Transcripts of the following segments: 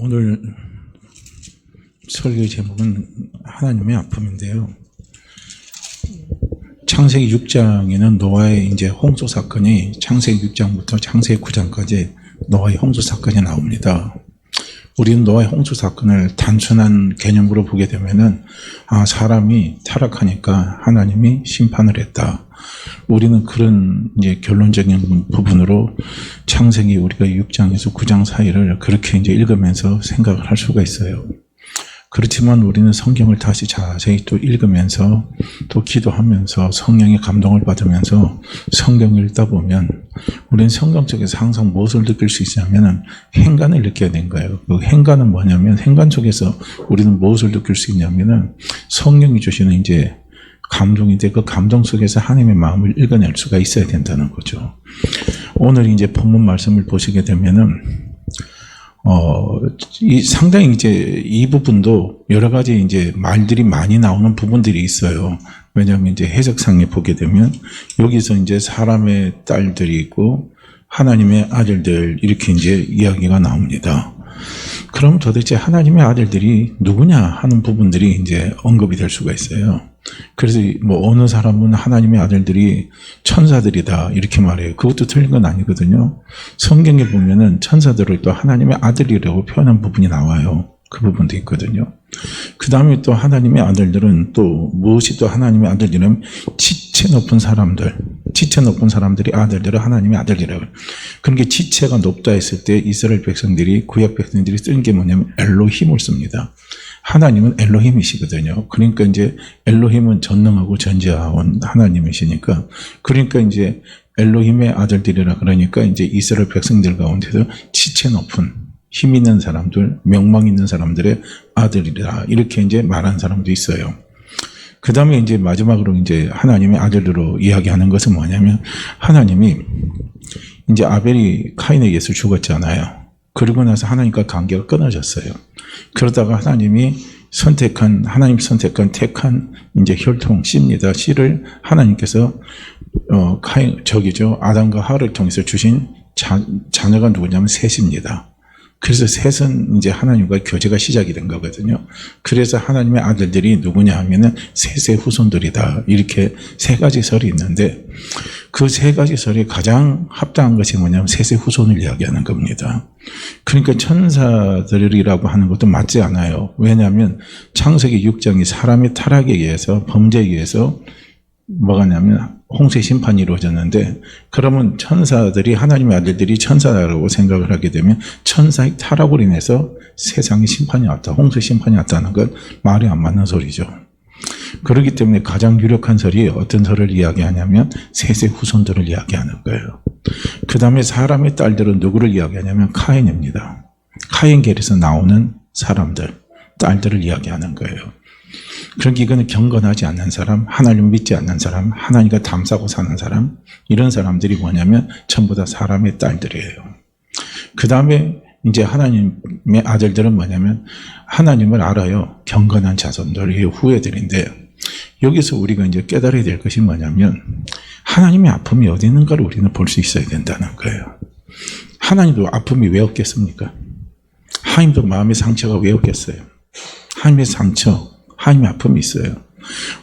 오늘 설교 제목은 하나님의 아픔인데요. 창세기 6장에는 노아의 이제 홍수 사건이 창세기 6장부터 창세기 9장까지 노아의 홍수 사건이 나옵니다. 우리는 노아의 홍수 사건을 단순한 개념으로 보게 되면은 사람이 타락하니까 하나님이 심판을 했다. 우리는 그런 이제 결론적인 부분으로 창세기 우리가 6장에서 9장 사이를 그렇게 이제 읽으면서 생각을 할 수가 있어요. 그렇지만 우리는 성경을 다시 자세히 또 읽으면서 또 기도하면서 성령의 감동을 받으면서 성경을 읽다 보면 우리는 성경 속에서 항상 무엇을 느낄 수 있냐면 행간을 느껴야 되는 거예요. 그 행간은 뭐냐면 행간 속에서 우리는 무엇을 느낄 수 있냐면은 성령이 주시는 이제 감동인데 그 감동 속에서 하나님의 마음을 읽어낼 수가 있어야 된다는 거죠. 오늘 이제 본문 말씀을 보시게 되면은 상당히 이제 이 부분도 여러 가지 이제 말들이 많이 나오는 부분들이 있어요. 왜냐하면 이제 해석상에 보게 되면 여기서 이제 사람의 딸들이 있고 하나님의 아들들 이렇게 이제 이야기가 나옵니다. 그럼 도대체 하나님의 아들들이 누구냐 하는 부분들이 이제 언급이 될 수가 있어요. 그래서 뭐 어느 사람은 하나님의 아들들이 천사들이다 이렇게 말해요. 그것도 틀린 건 아니거든요. 성경에 보면은 천사들을 또 하나님의 아들이라고 표현한 부분이 나와요. 그 부분도 있거든요. 그 다음에 또 하나님의 아들들은 또 무엇이 또 하나님의 아들들은 지체 높은 사람들이 아들들은 하나님의 아들이라고. 그러니까 지체가 높다 했을 때 이스라엘 백성들이 구약 백성들이 쓴 게 뭐냐면 엘로힘을 씁니다. 하나님은 엘로힘이시거든요. 그러니까 이제 엘로힘은 전능하고 전지하온 하나님이시니까 그러니까 이제 엘로힘의 아들들이라 그러니까 이제 이스라엘 백성들 가운데서 지체 높은 힘 있는 사람들, 명망 있는 사람들의 아들이라 이렇게 이제 말한 사람도 있어요. 그 다음에 이제 마지막으로 이제 하나님의 아들로 이야기하는 것은 뭐냐면 하나님이 이제 아벨이 카인에 의해서 죽었잖아요. 그리고 나서 하나님과 관계가 끊어졌어요. 그러다가 하나님 선택한 택한 이제 혈통 씨입니다. 씨를 하나님께서 아담과 하와를 통해서 주신 자녀가 누구냐면 셋입니다. 그래서 셋은 이제 하나님과 교제가 시작이 된 거거든요. 그래서 하나님의 아들들이 누구냐 하면은 셋의 후손들이다. 이렇게 세 가지 설이 있는데 그 세 가지 설이 가장 합당한 것이 뭐냐면 셋의 후손을 이야기하는 겁니다. 그러니까 천사들이라고 하는 것도 맞지 않아요. 왜냐하면 창세기 6장이 사람의 타락에 의해서 범죄에 의해서 뭐가냐면 홍수의 심판이 이루어졌는데 그러면 천사들이 하나님의 아들들이 천사라고 생각을 하게 되면 천사의 타락으로 인해서 세상에 심판이 왔다. 홍수의 심판이 왔다는 건 말이 안 맞는 소리죠. 그렇기 때문에 가장 유력한 설이 어떤 설을 이야기하냐면 셋의 후손들을 이야기하는 거예요. 그 다음에 사람의 딸들은 누구를 이야기하냐면 카인입니다. 카인 계에서 나오는 사람들, 딸들을 이야기하는 거예요. 그러니까 이거는 경건하지 않는 사람, 하나님 믿지 않는 사람, 하나님과 담싸고 사는 사람, 이런 사람들이 뭐냐면 전부 다 사람의 딸들이에요. 그 다음에 이제 하나님의 아들들은 뭐냐면 하나님을 알아요. 경건한 자손들이 후예들인데 여기서 우리가 이제 깨달아야 될 것이 뭐냐면 하나님의 아픔이 어디 있는가를 우리는 볼 수 있어야 된다는 거예요. 하나님도 아픔이 왜 없겠습니까? 하나님도 마음의 상처가 왜 없겠어요? 하나님의 상처, 하나님의 아픔이 있어요.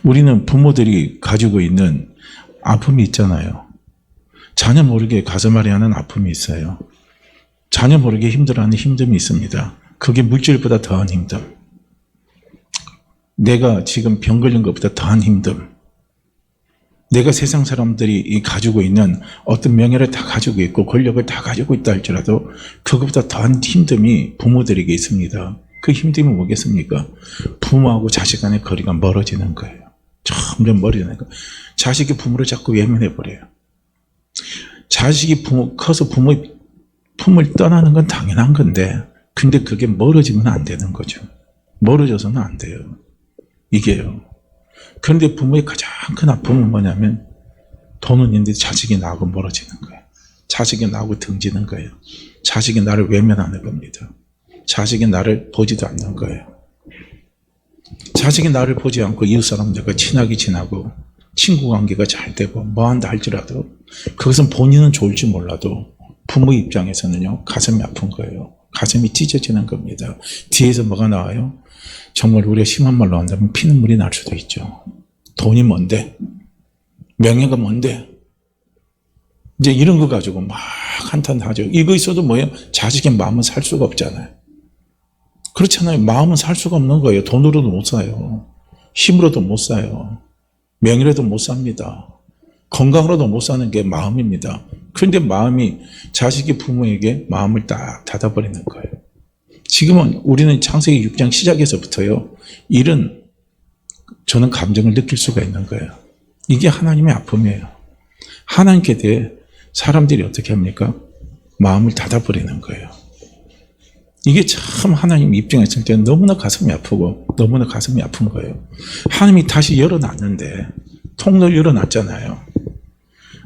우리는 부모들이 가지고 있는 아픔이 있잖아요. 자녀 모르게 가슴 아래 하는 아픔이 있어요. 자녀 모르게 힘들어하는 힘듦이 있습니다. 그게 물질보다 더한 힘듦. 내가 지금 병 걸린 것보다 더한 힘듦. 내가 세상 사람들이 가지고 있는 어떤 명예를 다 가지고 있고 권력을 다 가지고 있다 할지라도 그것보다 더한 힘듦이 부모들에게 있습니다. 그 힘듦이 뭐겠습니까? 부모하고 자식 간의 거리가 멀어지는 거예요. 점점 멀어지는 거예요. 자식이 부모를 자꾸 외면해버려요. 자식이 커서 부모의 품을 떠나는 건 당연한 건데 근데 그게 멀어지면 안 되는 거죠. 멀어져서는 안 돼요. 이게요. 그런데 부모의 가장 큰 아픔은 뭐냐면 돈은 있는데 자식이 나하고 멀어지는 거예요. 자식이 나하고 등지는 거예요. 자식이 나를 외면하는 겁니다. 자식이 나를 보지도 않는 거예요. 자식이 나를 보지 않고 이웃 사람들과 친하게 지나고 친구 관계가 잘 되고 뭐한다 할지라도 그것은 본인은 좋을지 몰라도 부모 입장에서는요 가슴이 아픈 거예요. 가슴이 찢어지는 겁니다. 뒤에서 뭐가 나와요? 정말 우리가 심한 말로 한다면 피눈물이 날 수도 있죠. 돈이 뭔데? 명예가 뭔데? 이제 이런 거 가지고 막 한탄하죠. 이거 있어도 뭐예요? 자식의 마음은 살 수가 없잖아요. 그렇잖아요. 마음은 살 수가 없는 거예요. 돈으로도 못 사요. 힘으로도 못 사요. 명예로도 못 삽니다. 건강으로도 못 사는 게 마음입니다. 그런데 마음이 자식이 부모에게 마음을 딱 닫아버리는 거예요. 지금은 우리는 창세기 6장 시작에서부터요. 이런 저는 감정을 느낄 수가 있는 거예요. 이게 하나님의 아픔이에요. 하나님께 대해 사람들이 어떻게 합니까? 마음을 닫아버리는 거예요. 이게 참 하나님 입장했을 때는 너무나 가슴이 아프고 너무나 가슴이 아픈 거예요. 하나님이 다시 열어놨는데 통로를 열어놨잖아요.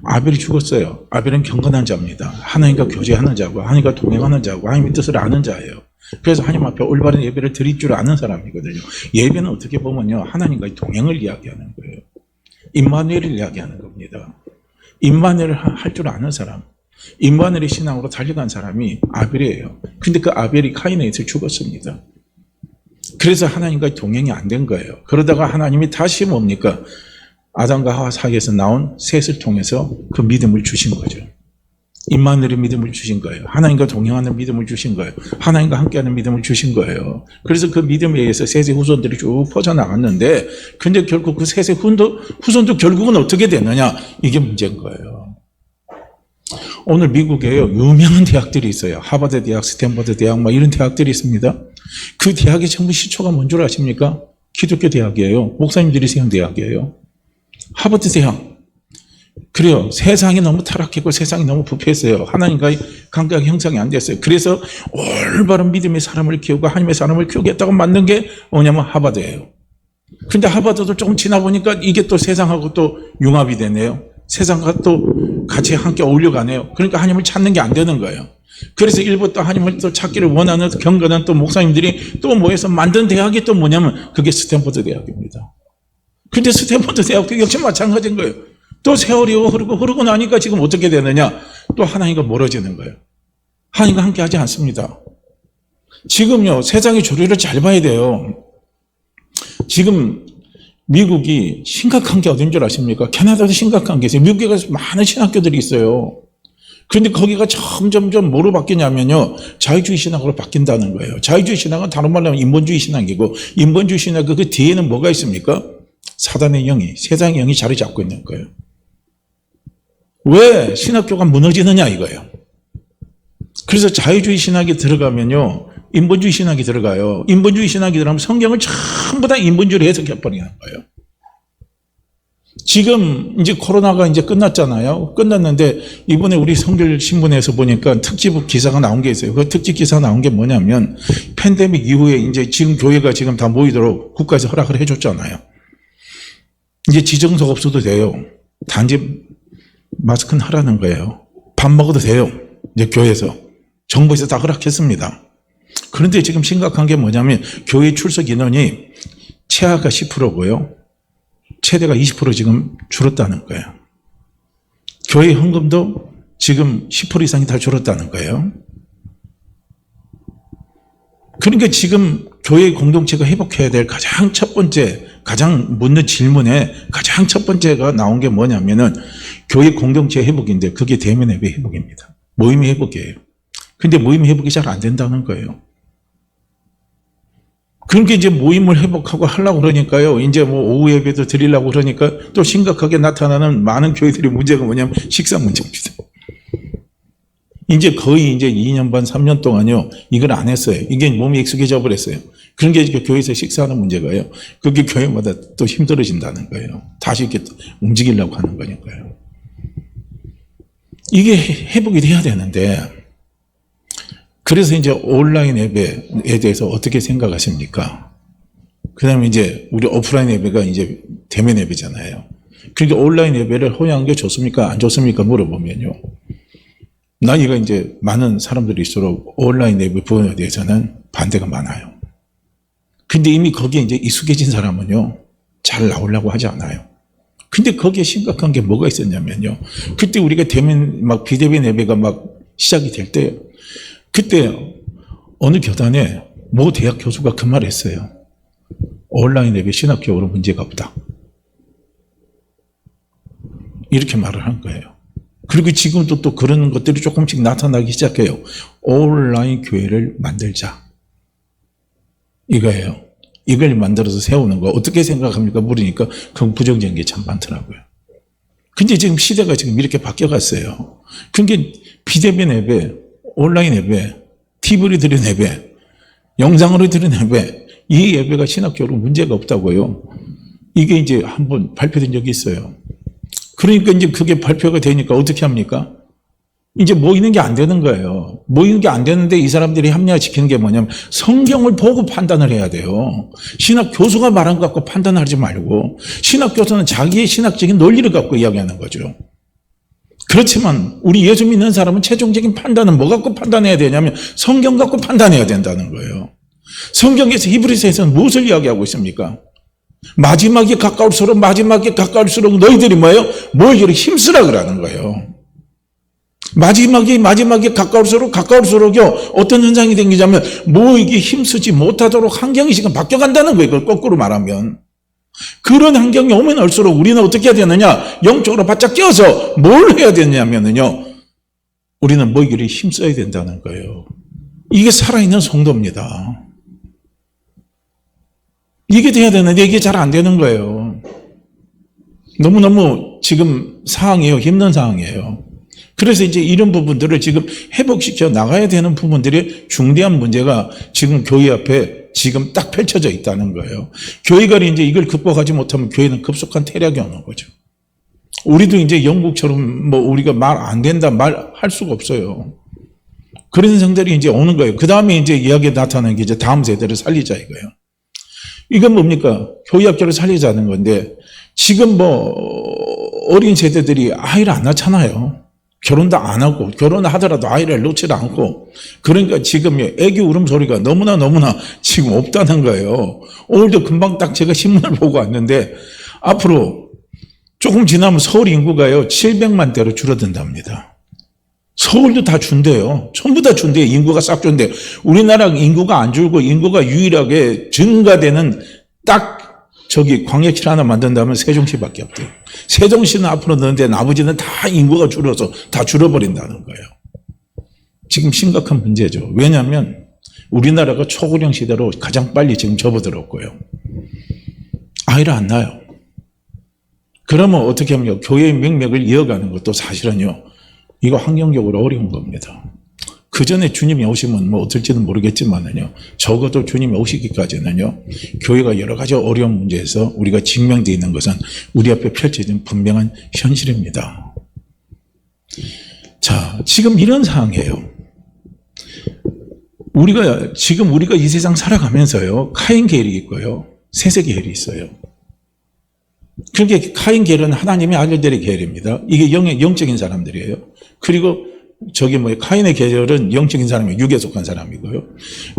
아벨이 죽었어요. 아벨은 경건한 자입니다. 하나님과 교제하는 자고 하나님과 동행하는 자고 하나님의 뜻을 아는 자예요. 그래서 하나님 앞에 올바른 예배를 드릴 줄 아는 사람이거든요. 예배는 어떻게 보면요, 하나님과의 동행을 이야기하는 거예요. 임마누엘을 이야기하는 겁니다. 임마누엘을 할 줄 아는 사람, 임마누엘의 신앙으로 달려간 사람이 아벨이에요. 근데 그 아벨이 카인에 의해서 죽었습니다. 그래서 하나님과의 동행이 안 된 거예요. 그러다가 하나님이 다시 뭡니까? 아담과 하와 사이에서 나온 셋을 통해서 그 믿음을 주신 거죠. 임마누엘의 믿음을 주신 거예요. 하나님과 동행하는 믿음을 주신 거예요. 하나님과 함께하는 믿음을 주신 거예요. 그래서 그 믿음에 의해서 셋의 후손들이 쭉 퍼져나갔는데, 근데 결국 그 셋의 후손도 결국은 어떻게 되느냐? 이게 문제인 거예요. 오늘 미국에요, 유명한 대학들이 있어요. 하버드 대학, 스탠퍼드 대학, 막 이런 대학들이 있습니다. 그 대학의 전부 시초가 뭔 줄 아십니까? 기독교 대학이에요. 목사님들이 세운 대학이에요. 하버드 대학. 그래요. 세상이 너무 타락했고 세상이 너무 부패했어요. 하나님과의 관계가 형성이 안 됐어요. 그래서 올바른 믿음의 사람을 키우고 하나님의 사람을 키우겠다고 만든 게 뭐냐면 하버드예요. 그런데 하버드도 조금 지나 보니까 이게 또 세상하고 또 융합이 되네요. 세상과 또 같이 함께 어울려가네요. 그러니까 하나님을 찾는 게 안 되는 거예요. 그래서 일부 또 하나님을 또 찾기를 원하는 경건한 또 목사님들이 또 모여서 만든 대학이 또 뭐냐면 그게 스탠퍼드 대학입니다. 근데 스탠퍼드 대학도 역시 마찬가지인 거예요. 또 세월이 흐르고 나니까 지금 어떻게 되느냐? 또 하나님과 멀어지는 거예요. 하나님과 함께 하지 않습니다. 지금요, 세상의 조류를 잘 봐야 돼요. 지금 미국이 심각한 게 어딘 줄 아십니까? 캐나다도 심각한 게 있어요. 미국에 가서 많은 신학교들이 있어요. 그런데 거기가 점점점 뭐로 바뀌냐면요, 자유주의 신학으로 바뀐다는 거예요. 자유주의 신학은 다른 말로 하면 인본주의 신학이고, 인본주의 신학 그 뒤에는 뭐가 있습니까? 사단의 영이, 세상의 영이 자리 잡고 있는 거예요. 왜 신학교가 무너지느냐 이거예요. 그래서 자유주의 신학이 들어가면요, 인본주의 신학이 들어가요. 인본주의 신학이 들어가면 성경을 전부 다 인본주의로 해석해버리는 거예요. 지금 이제 코로나가 이제 끝났잖아요. 끝났는데 이번에 우리 성결 신문에서 보니까 특집 기사가 나온 게 있어요. 그 특집 기사 나온 게 뭐냐면, 팬데믹 이후에 이제 지금 교회가 지금 다 모이도록 국가에서 허락을 해줬잖아요. 이제 지정석 없어도 돼요. 단지 마스크는 하라는 거예요. 밥 먹어도 돼요. 이제 교회에서. 정부에서 다 허락했습니다. 그런데 지금 심각한 게 뭐냐면, 교회 출석 인원이 최하가 10%고요. 최대가 20% 지금 줄었다는 거예요. 교회 헌금도 지금 10% 이상이 다 줄었다는 거예요. 그러니까 지금 교회 공동체가 회복해야 될 가장 첫 번째, 가장 묻는 질문에 가장 첫 번째가 나온 게 뭐냐면은 교회 공동체 회복인데, 그게 대면 예배 회복입니다. 모임 회복이에요. 근데 모임 회복이 잘 안 된다는 거예요. 그러니까 이제 모임을 회복하고 하려고 그러니까요, 이제 뭐 오후 예배도 드리려고 그러니까 또 심각하게 나타나는 많은 교회들의 문제가 뭐냐면 식사 문제입니다. 이제 거의 이제 2년 반, 3년 동안요, 이걸 안 했어요. 이게 몸이 익숙해져 버렸어요. 그런 게 이제 교회에서 식사하는 문제가요, 그게 교회마다 또 힘들어진다는 거예요. 다시 이렇게 움직이려고 하는 거니까요. 이게 회복이 돼야 되는데, 그래서 이제 온라인 예배에 대해서 어떻게 생각하십니까? 그 다음에 이제 우리 오프라인 예배가 이제 대면 예배잖아요. 그러니까 온라인 예배를 허용한 게 좋습니까? 안 좋습니까? 물어보면요, 나이가 이제 많은 사람들일수록 온라인 예배 부분에 대해서는 반대가 많아요. 근데 이미 거기에 이제 익숙해진 사람은요, 잘 나오려고 하지 않아요. 근데 거기에 심각한 게 뭐가 있었냐면요, 그때 우리가 대면 막 비대면 예배가 막 시작이 될 때, 그때 어느 교단에 모 대학 교수가 그 말을 했어요. 온라인 앱에 신학적으로 문제가 없다. 이렇게 말을 한 거예요. 그리고 지금도 또 그런 것들이 조금씩 나타나기 시작해요. 온라인 교회를 만들자. 이거예요. 이걸 만들어서 세우는 거 어떻게 생각합니까? 물으니까 그 부정적인 게 참 많더라고요. 근데 지금 시대가 지금 이렇게 바뀌어갔어요. 그러니까 비대면 앱에, 온라인 앱에, TV로 들은 앱에, 영상으로 들은 앱에, 이 앱에가 신학적으로 문제가 없다고요. 이게 이제 한번 발표된 적이 있어요. 그러니까 이제 그게 발표가 되니까 어떻게 합니까? 이제 모이는 게 안 되는 거예요. 모이는 게 안 되는데 이 사람들이 합리화시키는 게 뭐냐면 성경을 보고 판단을 해야 돼요. 신학 교수가 말한 것 갖고 판단하지 말고 신학 교수는 자기의 신학적인 논리를 갖고 이야기하는 거죠. 그렇지만 우리 예수 믿는 사람은 최종적인 판단은 뭐 갖고 판단해야 되냐면 성경 갖고 판단해야 된다는 거예요. 성경에서 히브리서에서는 무엇을 이야기하고 있습니까? 마지막에 가까울수록 너희들이 뭐예요? 뭘 이렇게 힘쓰라 그러는 거예요. 마지막에 가까울수록요 어떤 현상이 생기냐면 뭐 이게 힘쓰지 못하도록 환경이 지금 바뀌어간다는 거예요. 그걸 거꾸로 말하면. 그런 환경이 오면 올수록 우리는 어떻게 해야 되느냐? 영적으로 바짝 끼어서 뭘 해야 되냐면요. 우리는 뭐이기를 힘써야 된다는 거예요. 이게 살아있는 성도입니다. 이게 돼야 되는데 이게 잘 안 되는 거예요. 너무너무 지금 상황이에요. 힘든 상황이에요. 그래서 이제 이런 부분들을 지금 회복시켜 나가야 되는 부분들이 중대한 문제가 지금 교회 앞에 지금 딱 펼쳐져 있다는 거예요. 교회가 이제 이걸 극복하지 못하면 교회는 급속한 퇴락이 오는 거죠. 우리도 이제 영국처럼 뭐 우리가 말 안 된다 말할 수가 없어요. 그런 성들이 이제 오는 거예요. 그 다음에 이제 이야기에 나타나는 게 이제 다음 세대를 살리자 이거예요. 이건 뭡니까? 교회 학교를 살리자는 건데 지금 뭐 어린 세대들이 아이를 안 낳잖아요. 결혼도 안 하고 결혼하더라도 아이를 놓지 않고 그러니까 지금 애기 울음소리가 너무나 지금 없다는 거예요. 오늘도 금방 딱 제가 신문을 보고 왔는데 앞으로 조금 지나면 서울 인구가요 700만 대로 줄어든답니다. 서울도 다 준대요. 전부 다 준대요. 인구가 싹 준대요. 우리나라 인구가 안 줄고 인구가 유일하게 증가되는 딱 광역시를 하나 만든다면 세종시밖에 없대요. 세종시는 앞으로 넣는데 나머지는 다 인구가 줄어서 다 줄어버린다는 거예요. 지금 심각한 문제죠. 왜냐하면 우리나라가 초고령 시대로 가장 빨리 지금 접어들었고요. 아이를 안 낳아요. 그러면 어떻게 하면 교회의 명맥을 이어가는 것도 사실은요. 이거 환경적으로 어려운 겁니다. 그 전에 주님이 오시면 뭐 어떨지는 모르겠지만은요. 적어도 주님이 오시기까지는요. 교회가 여러 가지 어려운 문제에서 우리가 직면되어 있는 것은 우리 앞에 펼쳐진 분명한 현실입니다. 자, 지금 이런 상황이에요. 우리가 이 세상 살아가면서요. 카인 계열이 있고요. 셋의 계열이 있어요. 그렇게 카인 계열은 하나님의 아들들의 계열입니다. 이게 영적인 사람들이에요. 그리고 카인의 계열은 영적인 사람이 육에 속한 사람이고요.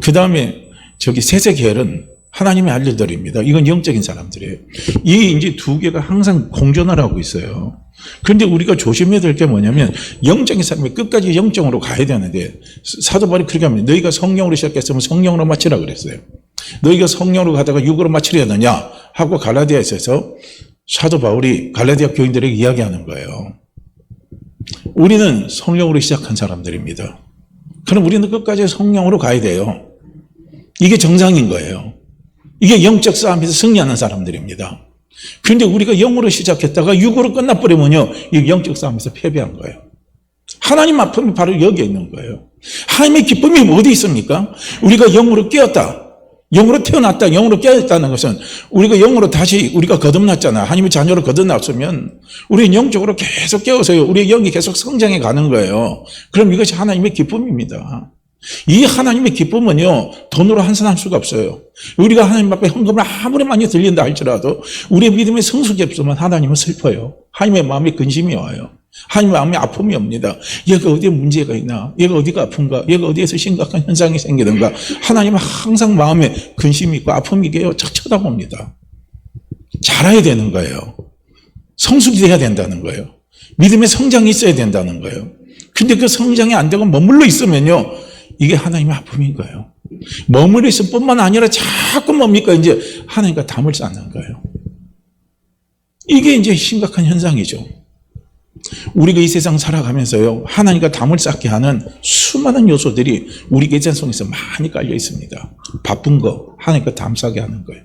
그 다음에 셋의 계열은 하나님의 아들들입니다. 이건 영적인 사람들이에요. 이 이제 두 개가 항상 공존을 하고 있어요. 그런데 우리가 조심해야 될 게 뭐냐면 영적인 사람이 끝까지 영적으로 가야 되는데 사도 바울이 그렇게 합니다. 너희가 성령으로 시작했으면 성령으로 마치라 그랬어요. 너희가 성령으로 가다가 육으로 마치려 하느냐 하고 갈라디아에서 사도 바울이 갈라디아 교인들에게 이야기하는 거예요. 우리는 성령으로 시작한 사람들입니다. 그럼 우리는 끝까지 성령으로 가야 돼요. 이게 정상인 거예요. 이게 영적 싸움에서 승리하는 사람들입니다. 그런데 우리가 영으로 시작했다가 육으로 끝나버리면요. 이 영적 싸움에서 패배한 거예요. 하나님 아픔이 바로 여기에 있는 거예요. 하나님의 기쁨이 어디 있습니까? 우리가 영으로 깨었다. 영으로 태어났다, 영으로 깨어있다는 것은 우리가 영으로 다시 우리가 거듭났잖아. 하나님의 자녀로 거듭났으면 우리는 영적으로 계속 깨어서요. 우리의 영이 계속 성장해 가는 거예요. 그럼 이것이 하나님의 기쁨입니다. 이 하나님의 기쁨은요, 돈으로 환산할 수가 없어요. 우리가 하나님 앞에 헌금을 아무리 많이 드린다 할지라도 우리의 믿음의 성숙이 없으면 하나님은 슬퍼요. 하나님의 마음에 근심이 와요. 하나님의 마음에 아픔이 옵니다. 얘가 어디에 문제가 있나? 얘가 어디가 아픈가? 얘가 어디에서 심각한 현상이 생기는가? 하나님은 항상 마음에 근심이 있고 아픔이 있게요. 쳐다봅니다. 자라야 되는 거예요. 성숙이 돼야 된다는 거예요. 믿음의 성장이 있어야 된다는 거예요. 근데 그 성장이 안 되고 머물러 있으면요. 이게 하나님의 아픔인 거예요. 머무르 있을 뿐만 아니라 자꾸 뭡니까? 이제 하나님과 담을 쌓는 거예요. 이게 이제 심각한 현상이죠. 우리가 이 세상 살아가면서요, 하나님과 담을 쌓게 하는 수많은 요소들이 우리 개체 속에서 많이 깔려 있습니다. 바쁜 거, 하나님과 담 쌓게 하는 거예요.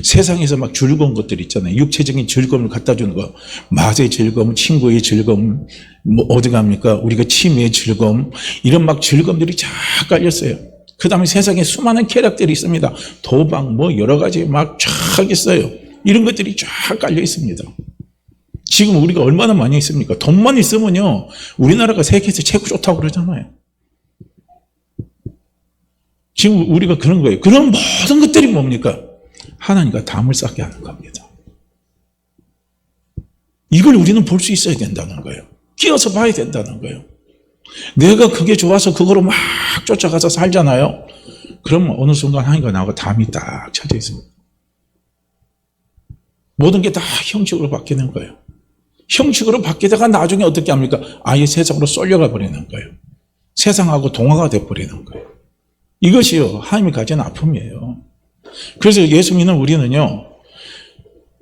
세상에서 막 즐거운 것들 있잖아요. 육체적인 즐거움을 갖다 주는 거, 맛의 즐거움, 친구의 즐거움, 뭐 어디 갑니까? 우리가 취미의 즐거움, 이런 막 즐거움들이 쫙 깔렸어요. 그 다음에 세상에 수많은 쾌락들이 있습니다. 도박, 뭐 여러 가지 막 쫙 있어요. 이런 것들이 쫙 깔려 있습니다. 지금 우리가 얼마나 많이 있습니까? 돈만 있으면요, 우리나라가 세계에서 최고 좋다고 그러잖아요. 지금 우리가 그런 거예요. 그런 모든 것들이 뭡니까? 하나님과 담을 쌓게 하는 겁니다. 이걸 우리는 볼 수 있어야 된다는 거예요. 끼어서 봐야 된다는 거예요. 내가 그게 좋아서 그거로 막 쫓아가서 살잖아요. 그러면 어느 순간 하나님과 나하고 담이 딱 쳐져 있습니다. 모든 게 다 형식으로 바뀌는 거예요. 형식으로 바뀌다가 나중에 어떻게 합니까? 아예 세상으로 쏠려가 버리는 거예요. 세상하고 동화가 돼버리는 거예요. 이것이요, 하나님이 가진 아픔이에요. 그래서 예수 믿는 우리는요,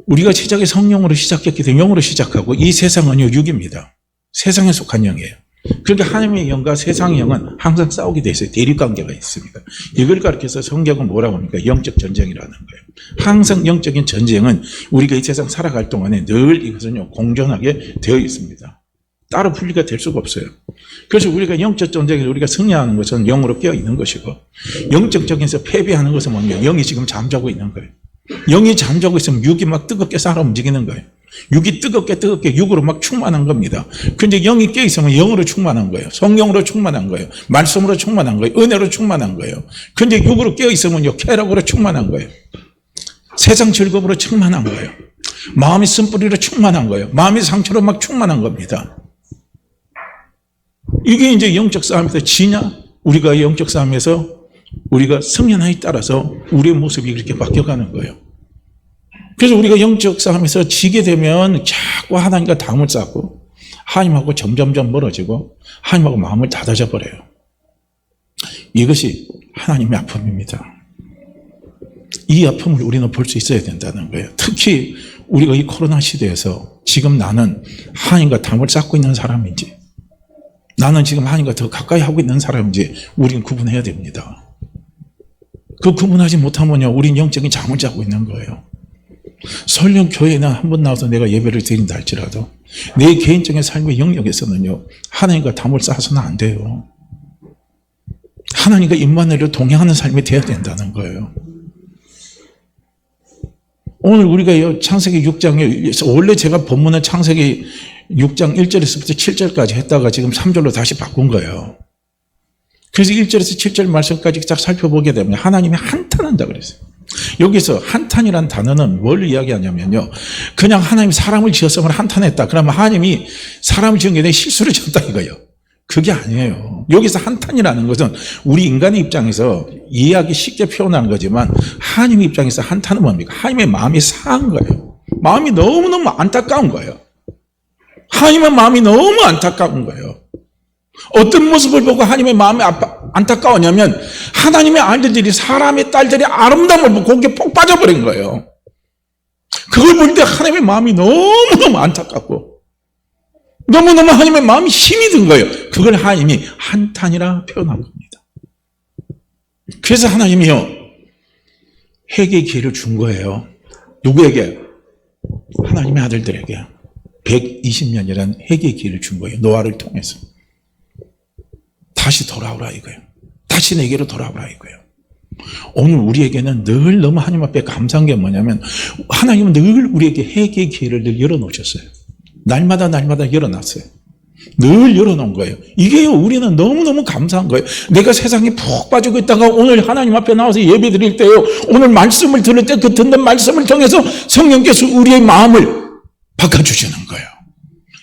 우리가 시작이 성령으로 시작했기 때문에 영으로 시작하고, 이 세상은요, 육입니다. 세상에 속한 영이에요. 그러니까 하나님의 영과 세상의 영은 항상 싸우게 돼 있어요. 대립관계가 있습니다. 이걸 가르쳐서 성경은 뭐라고 합니까? 영적 전쟁이라는 거예요. 항상 영적인 전쟁은 우리가 이 세상 살아갈 동안에 늘 이것은요, 공존하게 되어 있습니다. 따로 분리가 될 수가 없어요. 그래서 우리가 영적 전쟁에서 우리가 승리하는 것은 영으로 깨어 있는 것이고, 영적 전쟁에서 패배하는 것은 뭐냐면 영이 지금 잠자고 있는 거예요. 영이 잠자고 있으면 육이 막 뜨겁게 살아 움직이는 거예요. 육이 뜨겁게 육으로 막 충만한 겁니다. 근데 영이 깨어 있으면 영으로 충만한 거예요. 성령으로 충만한 거예요. 말씀으로 충만한 거예요. 은혜로 충만한 거예요. 근데 육으로 깨어 있으면요, 쾌락으로 충만한 거예요. 세상 즐거움으로 충만한 거예요. 마음이 쓴뿌리로 충만한 거예요. 마음이 상처로 막 충만한 겁니다. 이게 이제 영적 싸움에서 지냐? 우리가 영적 싸움에서 우리가 승리하에 따라서 우리의 모습이 그렇게 바뀌어가는 거예요. 그래서 우리가 영적 싸움에서 지게 되면 자꾸 하나님과 담을 쌓고 하나님하고 점점점 멀어지고 하나님하고 마음을 닫아져 버려요. 이것이 하나님의 아픔입니다. 이 아픔을 우리는 볼 수 있어야 된다는 거예요. 특히 우리가 이 코로나 시대에서 지금 나는 하나님과 담을 쌓고 있는 사람인지, 나는 지금 하나님과 더 가까이 하고 있는 사람인지 우리는 구분해야 됩니다. 그 구분하지 못하면요, 우린 영적인 잠을 자고 있는 거예요. 설령 교회나 한 번 나와서 내가 예배를 드린다 할지라도 내 개인적인 삶의 영역에서는요, 하나님과 담을 쌓아서는 안 돼요. 하나님과 임마누엘로 동행하는 삶이 돼야 된다는 거예요. 오늘 우리가 창세기 6장에, 원래 제가 본문은 창세기 6장 1절에서부터 7절까지 했다가 지금 3절로 다시 바꾼 거예요. 그래서 1절에서 7절 말씀까지 딱 살펴보게 되면 하나님이 한탄한다 그랬어요. 여기서 한탄이란 단어는 뭘 이야기하냐면요, 그냥 하나님이 사람을 지었으면 한탄했다. 그러면 하나님이 사람을 지은 게 아니라 실수를 지었다 이거예요. 그게 아니에요. 여기서 한탄이라는 것은 우리 인간의 입장에서 이해하기 쉽게 표현하는 거지만, 하나님의 입장에서 한탄은 뭡니까? 하나님의 마음이 상한 거예요. 마음이 너무너무 안타까운 거예요. 하나님의 마음이 너무 안타까운 거예요. 어떤 모습을 보고 하나님의 마음이 안타까웠냐면, 하나님의 아들들이, 사람의 딸들이 아름다움을 보고 거기에 폭 빠져버린 거예요. 그걸 볼 때 하나님의 마음이 너무너무 안타깝고 너무너무 하나님의 마음이 힘이 든 거예요. 그걸 하나님이 한탄이라 표현한 겁니다. 그래서 하나님이요, 회개의 기회를 준 거예요. 누구에게? 하나님의 아들들에게 120년이라는 회개의 기회를 준 거예요. 노아를 통해서. 다시 돌아오라 이거예요. 다시 내게로 돌아오라 이거예요. 오늘 우리에게는 늘 너무 하나님 앞에 감사한 게 뭐냐면, 하나님은 늘 우리에게 회개의 기회를 늘 열어놓으셨어요. 날마다 열어놨어요. 늘 열어놓은 거예요. 이게요, 우리는 너무너무 감사한 거예요. 내가 세상에 푹 빠지고 있다가 오늘 하나님 앞에 나와서 예배 드릴 때요, 오늘 말씀을 들을 때 그 듣는 말씀을 통해서 성령께서 우리의 마음을 바꿔주시는 거예요.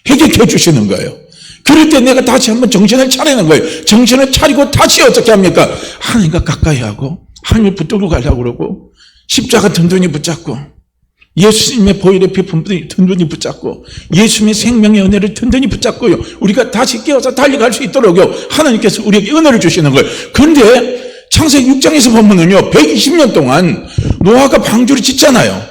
회개해 주시는 거예요. 그럴 때 내가 다시 한번 정신을 차리는 거예요. 정신을 차리고 다시 어떻게 합니까? 하나님과 가까이 하고 하나님을 붙들고 가려고 그러고, 십자가 든든히 붙잡고, 예수님의 보혈의 피품 든든히 붙잡고, 예수님의 생명의 은혜를 든든히 붙잡고요, 우리가 다시 깨어서 달려갈 수 있도록요, 하나님께서 우리에게 은혜를 주시는 거예요. 그런데 창세기 6장에서 보면은요, 120년 동안 노아가 방주를 짓잖아요.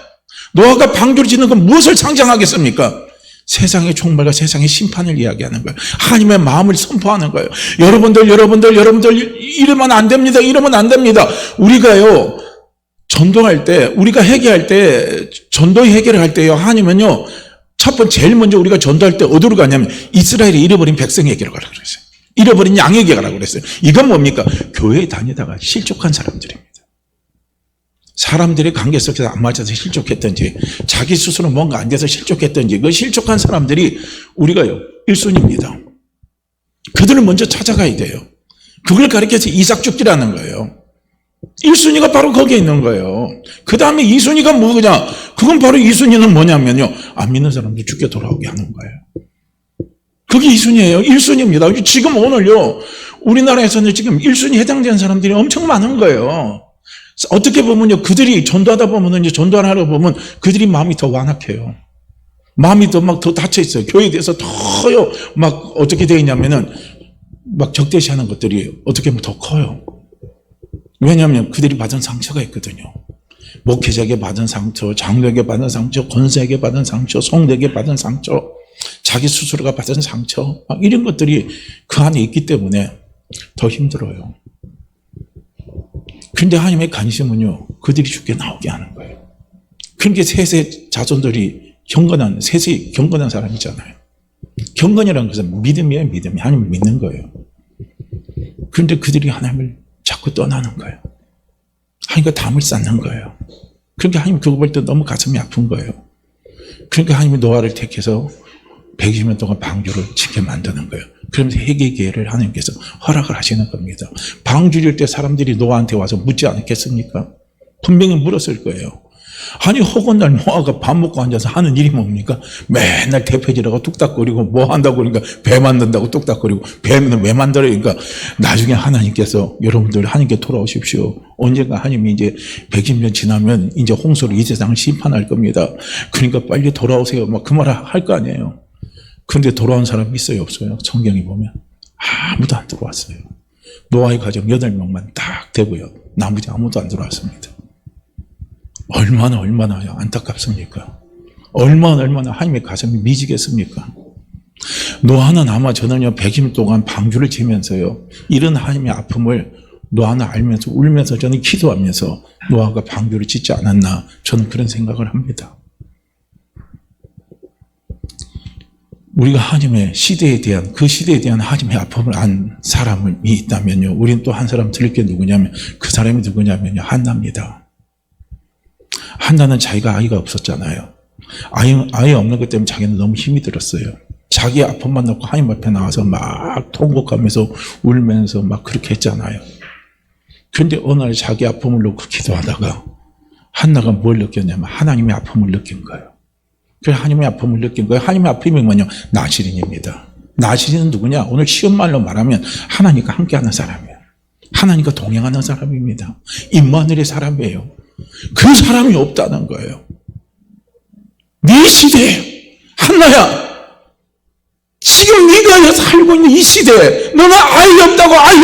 노아가 방주를 짓는 건 무엇을 상징하겠습니까? 세상의 종말과 세상의 심판을 이야기하는 거예요. 하나님의 마음을 선포하는 거예요. 여러분들 이러면 안 됩니다. 이러면 안 됩니다. 우리가요, 전도할 때, 우리가 회개할 때, 전도 회개를 할 때요, 하나님은요, 제일 먼저 우리가 전도할 때 어디로 가냐면 이스라엘이 잃어버린 백성에게로 가라고 그랬어요. 잃어버린 양에게 가라고 그랬어요. 이건 뭡니까? 교회에 다니다가 실족한 사람들입니다. 사람들의 관계 속에서 안 맞아서 실족했든지, 자기 스스로 뭔가 안 돼서 실족했든지, 그 실족한 사람들이 우리가요, 1순위입니다. 그들을 먼저 찾아가야 돼요. 그걸 가리켜서 이삭죽기라는 거예요. 1순위가 바로 거기에 있는 거예요. 그 다음에 2순위가 뭐냐? 그건 바로 2순위는 뭐냐면요, 안 믿는 사람들 죽게 돌아오게 하는 거예요. 그게 2순위예요. 1순위입니다. 지금 오늘요, 우리나라에서는 지금 1순위 해당되는 사람들이 엄청 많은 거예요. 어떻게 보면요, 그들이 전도하다 보면은, 전도하러 보면 그들이 마음이 더 완악해요. 마음이 더 닫혀 있어요. 교회에 대해서 더요, 어떻게 되어 있냐면은, 적대시하는 것들이 어떻게 보면 더 커요. 왜냐하면 그들이 받은 상처가 있거든요. 목회자에게 받은 상처, 장로에게 받은 상처, 권세에게 받은 상처, 성도에게 받은 상처, 자기 스스로가 받은 상처, 이런 것들이 그 안에 있기 때문에 더 힘들어요. 그런데 하나님의 관심은요, 그들이 죽게 나오게 하는 거예요. 그러니까 셋의 자손들이 셋이 경건한 사람이잖아요. 경건이라는 것은 믿음이에요, 믿음이. 하나님을 믿는 거예요. 그런데 그들이 하나님을 자꾸 떠나는 거예요. 하나님과 담을 쌓는 거예요. 그러니까 하나님 그거 볼 때 너무 가슴이 아픈 거예요. 그러니까 하나님이 노아를 택해서 120년 동안 방주를 짓게 만드는 거예요. 그러면서 회개 기회를 하나님께서 허락을 하시는 겁니다. 방주 질 때 사람들이 노아한테 와서 묻지 않았겠습니까? 분명히 물었을 거예요. 아니, 허건날 노아가 밥 먹고 앉아서 하는 일이 뭡니까? 맨날 대표질하고 뚝딱거리고 뭐 한다고 그러니까 배 만든다고 뚝딱거리고, 배는 왜 만들어요? 그러니까 나중에 하나님께서 여러분들 하나님께 돌아오십시오. 언젠가 하나님이 이제 120년 지나면 이제 홍수로 이 세상을 심판할 겁니다. 그러니까 빨리 돌아오세요. 그 말을 할 거 아니에요. 그런데 돌아온 사람이 있어요, 없어요? 성경에 보면 아무도 안 들어왔어요. 노아의 가족 8명만 딱 되고요, 나머지 아무도 안 들어왔습니다. 얼마나 안타깝습니까? 얼마나 하나님의 가슴이 미지겠습니까? 노아는 아마 저는요, 100일 동안 방주를 지면서요, 이런 하나님의 아픔을 노아는 알면서 울면서 저는 기도하면서 노아가 방주를 짓지 않았나, 저는 그런 생각을 합니다. 우리가 하나님의 시대에 대한, 그 시대에 대한 하나님의 아픔을 안 사람이 있다면요, 우리는 또 한 사람 들을 게 누구냐면, 그 사람이 누구냐면요, 한나입니다. 한나는 자기가 아이가 없었잖아요. 아이 없는 것 때문에 자기는 너무 힘이 들었어요. 자기 아픔만 놓고 하나님 앞에 나와서 막 통곡하면서 울면서 막 그렇게 했잖아요. 그런데 어느 날 자기 아픔을 놓고 기도하다가 한나가 뭘 느꼈냐면 하나님의 아픔을 느낀 거예요. 그래서 하나님의 아픔을 느낀 거예요. 하나님의 아픔이 뭐냐? 나실인입니다. 나실인은 누구냐? 오늘 쉬운 말로 말하면 하나님과 함께하는 사람이에요. 하나님과 동행하는 사람입니다. 임마누엘의 사람이에요. 그 사람이 없다는 거예요. 네 시대에, 한나야, 지금 네가 살고 있는 이 시대에 너는 아이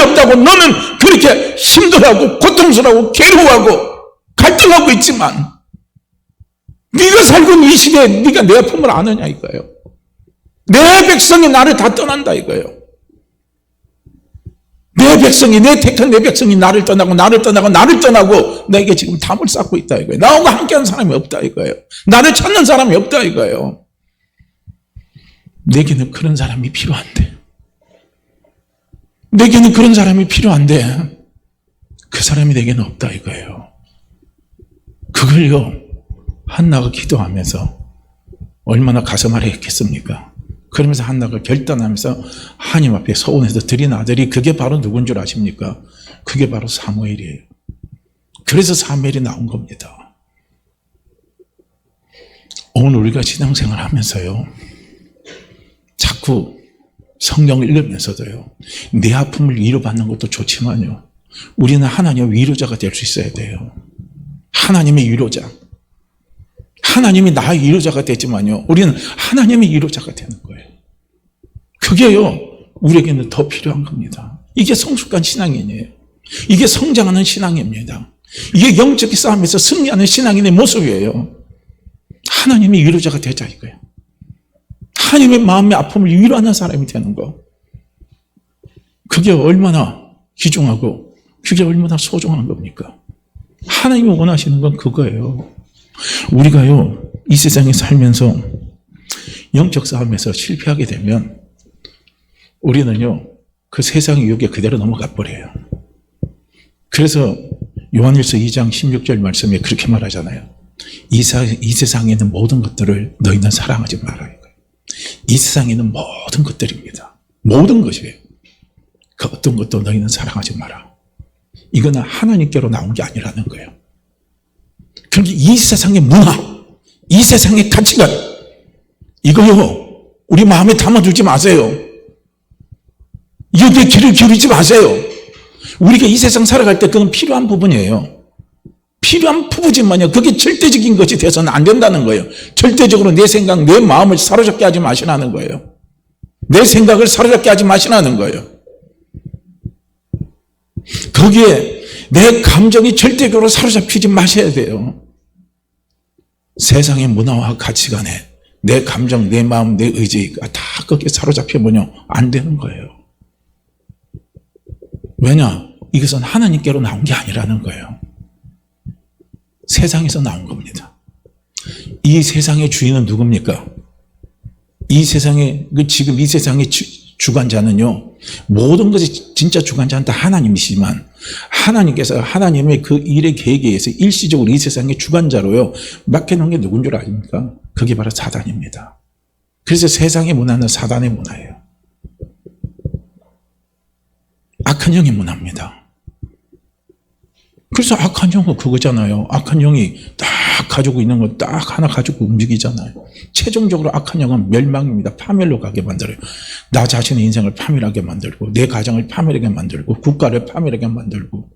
없다고 너는 그렇게 힘들어하고 고통스러워하고 괴로워하고 갈등하고 있지만, 네가 살고 있는 이 시대에 네가 내 아픔을 아느냐 이거예요. 내 백성이 나를 다 떠난다 이거예요. 내 택한 내 백성이 나를 떠나고 내게 지금 담을 쌓고 있다 이거예요. 나하고 함께하는 사람이 없다 이거예요. 나를 찾는 사람이 없다 이거예요. 내게는 그런 사람이 필요한데, 그 사람이 내게는 없다 이거예요. 그걸요, 한나가 기도하면서 얼마나 가슴 아래했겠습니까? 그러면서 한나가 결단하면서 하나님 앞에 서원해서 드린 아들이, 그게 바로 누군 줄 아십니까? 그게 바로 사무엘이에요. 그래서 사무엘이 나온 겁니다. 오늘 우리가 신앙생활 하면서요, 자꾸 성경을 읽으면서도요, 내 아픔을 위로받는 것도 좋지만요, 우리는 하나님의 위로자가 될 수 있어야 돼요. 하나님의 위로자. 하나님이 나의 위로자가 되지만요, 우리는 하나님의 위로자가 되는 거예요. 그게요, 우리에게는 더 필요한 겁니다. 이게 성숙한 신앙인이에요. 이게 성장하는 신앙입니다. 이게 영적 싸움에서 승리하는 신앙인의 모습이에요. 하나님의 위로자가 되자 이거예요. 하나님의 마음의 아픔을 위로하는 사람이 되는 거. 그게 얼마나 귀중하고 그게 얼마나 소중한 겁니까? 하나님이 원하시는 건 그거예요. 우리가요, 이 세상에 살면서 영적 싸움에서 실패하게 되면 우리는요, 그 세상의 유혹에 그대로 넘어가 버려요. 그래서 요한일서 2장 16절 말씀에 그렇게 말하잖아요. 이 세상에 있는 모든 것들을 너희는 사랑하지 말아요. 이 세상에 있는 모든 것들입니다. 모든 것이에요. 그 어떤 것도 너희는 사랑하지 마라. 이거는 하나님께로 나온 게 아니라는 거예요. 그러니까 이 세상의 문화, 이 세상의 가치관, 이거요, 우리 마음에 담아두지 마세요. 여기에 귀를 기울이지 마세요. 우리가 이 세상 살아갈 때 그건 필요한 부분이에요. 필요한 부분이지만요, 그게 절대적인 것이 돼서는 안 된다는 거예요. 절대적으로 내 생각, 내 마음을 사로잡게 하지 마시라는 거예요. 내 생각을 사로잡게 하지 마시라는 거예요. 거기에 내 감정이 절대적으로 사로잡히지 마셔야 돼요. 세상의 문화와 가치관에 내 감정, 내 마음, 내 의지가 다 거기에 사로잡히면요, 안 되는 거예요. 왜냐? 이것은 하나님께로 나온 게 아니라는 거예요. 세상에서 나온 겁니다. 이 세상의 주인은 누굽니까? 이 세상의, 지금 이 세상의 주관자는요, 모든 것이 진짜 주관자는 다 하나님이시지만, 하나님께서 하나님의 그 일의 계획에 의해서 일시적으로 이 세상의 주관자로요, 맡겨놓은 게 누군 줄 아십니까? 그게 바로 사단입니다. 그래서 세상의 문화는 사단의 문화예요. 악한 영의 문화입니다. 그래서 악한 영은 그거잖아요. 악한 영이 딱 가지고 있는 거 딱 하나 가지고 움직이잖아요. 최종적으로 악한 영은 멸망입니다. 파멸로 가게 만들어요. 나 자신의 인생을 파멸하게 만들고, 내 가정을 파멸하게 만들고, 국가를 파멸하게 만들고,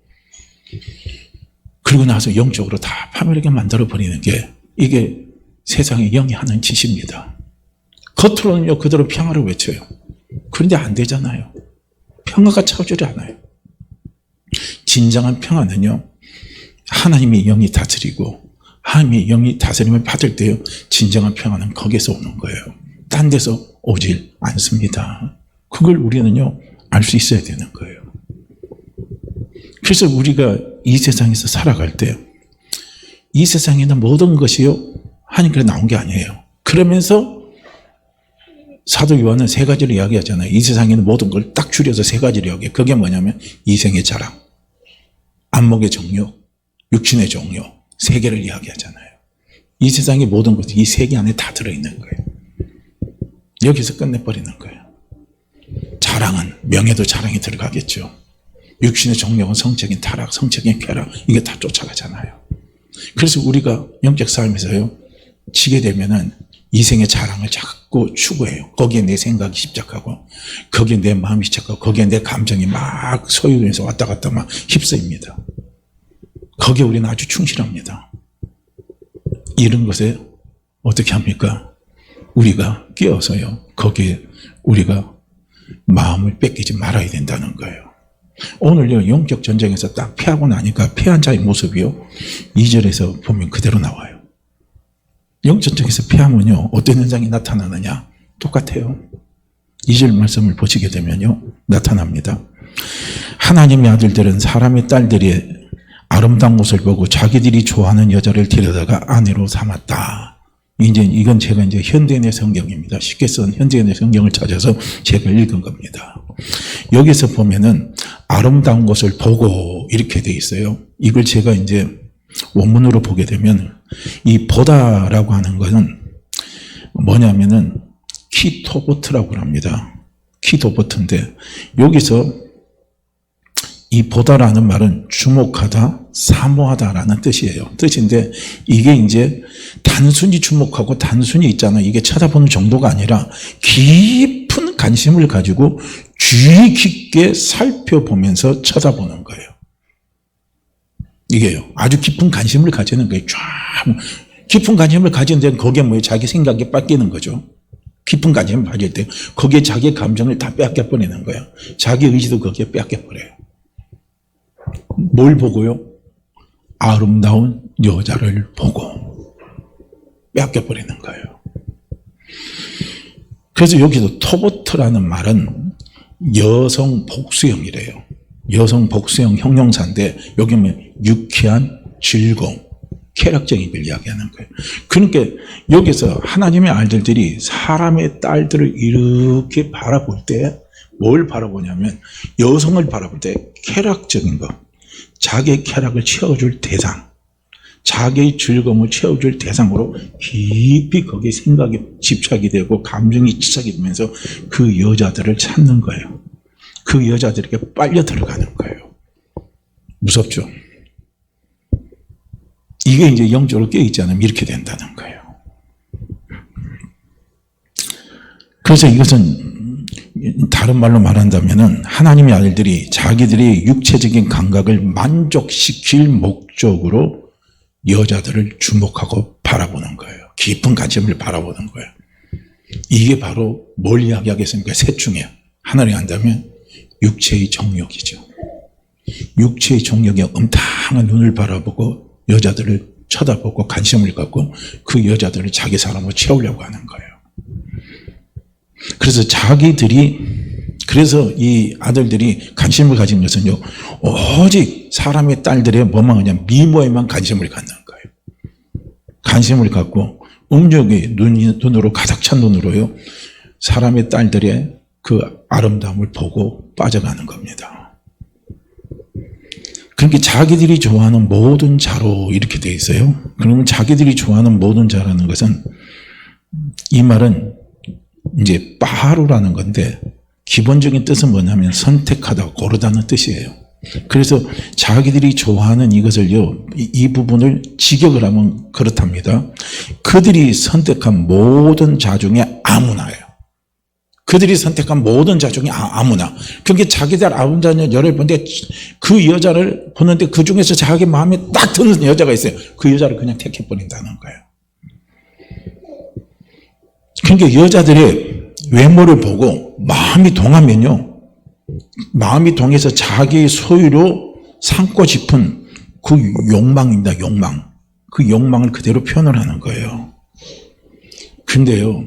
그리고 나서 영적으로 다 파멸하게 만들어버리는 게 이게 세상의 영이 하는 짓입니다. 겉으로는요, 그대로 평화를 외쳐요. 그런데 안 되잖아요. 평화가 차오르지 않아요. 진정한 평화는요, 하나님의 영이 다스리고, 하나님의 영이 다스림을 받을 때요, 진정한 평화는 거기서 오는 거예요. 딴 데서 오질 않습니다. 그걸 우리는요, 알 수 있어야 되는 거예요. 그래서 우리가 이 세상에서 살아갈 때, 이 세상에 있는 모든 것이요, 하나님께로 나온 게 아니에요. 그러면서 사도 요한은 세 가지를 이야기하잖아요. 이 세상에 있는 모든 걸 딱 줄여서 세 가지를 이야기해요. 그게 뭐냐면, 이생의 자랑, 안목의 정욕, 육신의 정욕, 세 개를 이야기하잖아요. 이 세상의 모든 것이 이 세 개 안에 다 들어있는 거예요. 여기서 끝내버리는 거예요. 자랑은, 명예도 자랑이 들어가겠죠. 육신의 정욕은 성적인 타락, 성적인 쾌락, 이게 다 쫓아가잖아요. 그래서 우리가 영적 삶에서요, 지게 되면은 이생의 자랑을 자꾸 추구해요. 거기에 내 생각이 집착하고, 거기에 내 마음이 집착하고, 거기에 내 감정이 막 소유해서 왔다 갔다 막 휩쓰입니다. 거기에 우리는 아주 충실합니다. 이런 것에 어떻게 합니까? 우리가 끼어서요, 거기에 우리가 마음을 뺏기지 말아야 된다는 거예요. 오늘요, 영적 전쟁에서 딱 패하고 나니까 패한 자의 모습이요, 2절에서 보면 그대로 나와요. 영전쟁에서 패하면요, 어떤 현상이 나타나느냐? 똑같아요. 2절 말씀을 보시게 되면요, 나타납니다. 하나님의 아들들은 사람의 딸들이 아름다운 것을 보고 자기들이 좋아하는 여자를 데려다가 아내로 삼았다. 이건 제가 현대인의 성경입니다. 쉽게 쓴 현대인의 성경을 찾아서 제가 읽은 겁니다. 여기서 보면은 아름다운 것을 보고 이렇게 돼 있어요. 이걸 제가 원문으로 보게 되면 이 보다라고 하는 것은 뭐냐면은 키토보트라고 합니다. 키토보트인데 여기서 이 보다라는 말은 주목하다, 사모하다라는 뜻이에요. 뜻인데 이게 단순히 주목하고 단순히 있잖아요. 이게 찾아보는 정도가 아니라 깊은 관심을 가지고 주의 깊게 살펴보면서 쳐다보는 거예요. 이게요. 아주 깊은 관심을 가지는 거예요. 쫙 깊은 관심을 가진 데는 거기에 자기 생각이 뺏기는 거죠. 깊은 관심을 가질 때 거기에 자기 감정을 다 빼앗겨 버리는 거예요. 자기 의지도 거기에 빼앗겨 버려요. 뭘 보고요? 아름다운 여자를 보고 뺏겨버리는 거예요. 그래서 여기서 토보트라는 말은 여성 복수형이래요. 여성 복수형 형용사인데 여기는 유쾌한 즐거움, 쾌락적인 걸 이야기하는 거예요. 그러니까 여기서 하나님의 아들들이 사람의 딸들을 이렇게 바라볼 때 뭘 바라보냐면 여성을 바라볼 때 쾌락적인 것, 자기의 쾌락을 채워줄 대상, 자기의 즐거움을 채워줄 대상으로 깊이 거기에 생각이 집착이 되고 감정이 집착이 되면서 그 여자들을 찾는 거예요. 그 여자들에게 빨려 들어가는 거예요. 무섭죠? 이게 이제 영적으로 깨어있지 않으면 이렇게 된다는 거예요. 그래서 이것은 다른 말로 말한다면은 하나님의 아들들이 자기들의 육체적인 감각을 만족시킬 목적으로 여자들을 주목하고 바라보는 거예요. 깊은 관심을 바라보는 거예요. 이게 바로 뭘 이야기하겠습니까? 셋 중에 하나를 한다면 육체의 정욕이죠. 육체의 정욕에 음탕한 눈을 바라보고 여자들을 쳐다보고 관심을 갖고 그 여자들을 자기 사람으로 채우려고 하는 거예요. 그래서 이 아들들이 관심을 가진 것은요, 오직 사람의 딸들의 뭐만 하냐, 미모에만 관심을 갖는 거예요. 관심을 갖고 음욕의 눈으로 가득 찬 눈으로요, 사람의 딸들의 그 아름다움을 보고 빠져가는 겁니다. 그러니까 자기들이 좋아하는 모든 자로 이렇게 돼 있어요. 그러면 자기들이 좋아하는 모든 자라는 것은, 이 말은 이제 빠하루라는 건데 기본적인 뜻은 뭐냐면 선택하다, 고르다는 뜻이에요. 그래서 자기들이 좋아하는 이것을요, 이 부분을 직역을 하면 그렇답니다. 그들이 선택한 모든 자 중에 아무나예요. 그들이 선택한 모든 자 중에 아무나. 그게 자기들 아름다운 여자를 보는데 그 여자를 보는데 그 중에서 자기 마음에 딱 드는 여자가 있어요. 그 여자를 그냥 택해버린다는 거예요. 그러니까 여자들의 외모를 보고 마음이 동하면요, 마음이 동해서 자기의 소유로 삼고 싶은 그 욕망입니다. 욕망. 그 욕망을 그대로 표현을 하는 거예요. 근데요,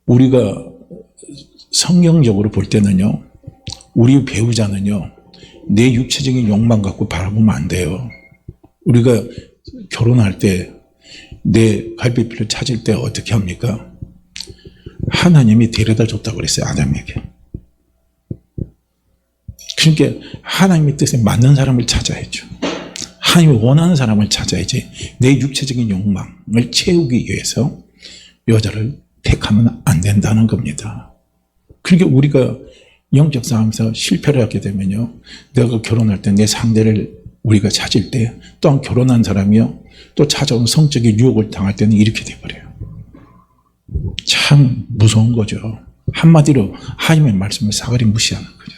우리가 성경적으로 볼 때는요, 우리 배우자는요, 내 육체적인 욕망 갖고 바라보면 안 돼요. 우리가 결혼할 때 내 갈비뼈를 찾을 때 어떻게 합니까? 하나님이 데려다 줬다고 그랬어요, 아담에게. 그러니까 하나님의 뜻에 맞는 사람을 찾아야죠. 하나님이 원하는 사람을 찾아야지. 내 육체적인 욕망을 채우기 위해서 여자를 택하면 안 된다는 겁니다. 그러니까 우리가 영적 싸움에서 실패를 하게 되면요, 내가 결혼할 때 내 상대를 우리가 찾을 때, 또한 결혼한 사람이요, 또 찾아온 성적인 유혹을 당할 때는 이렇게 돼버려요. 참 무서운 거죠. 한마디로 하나님의 말씀을 사가리 무시하는 거죠.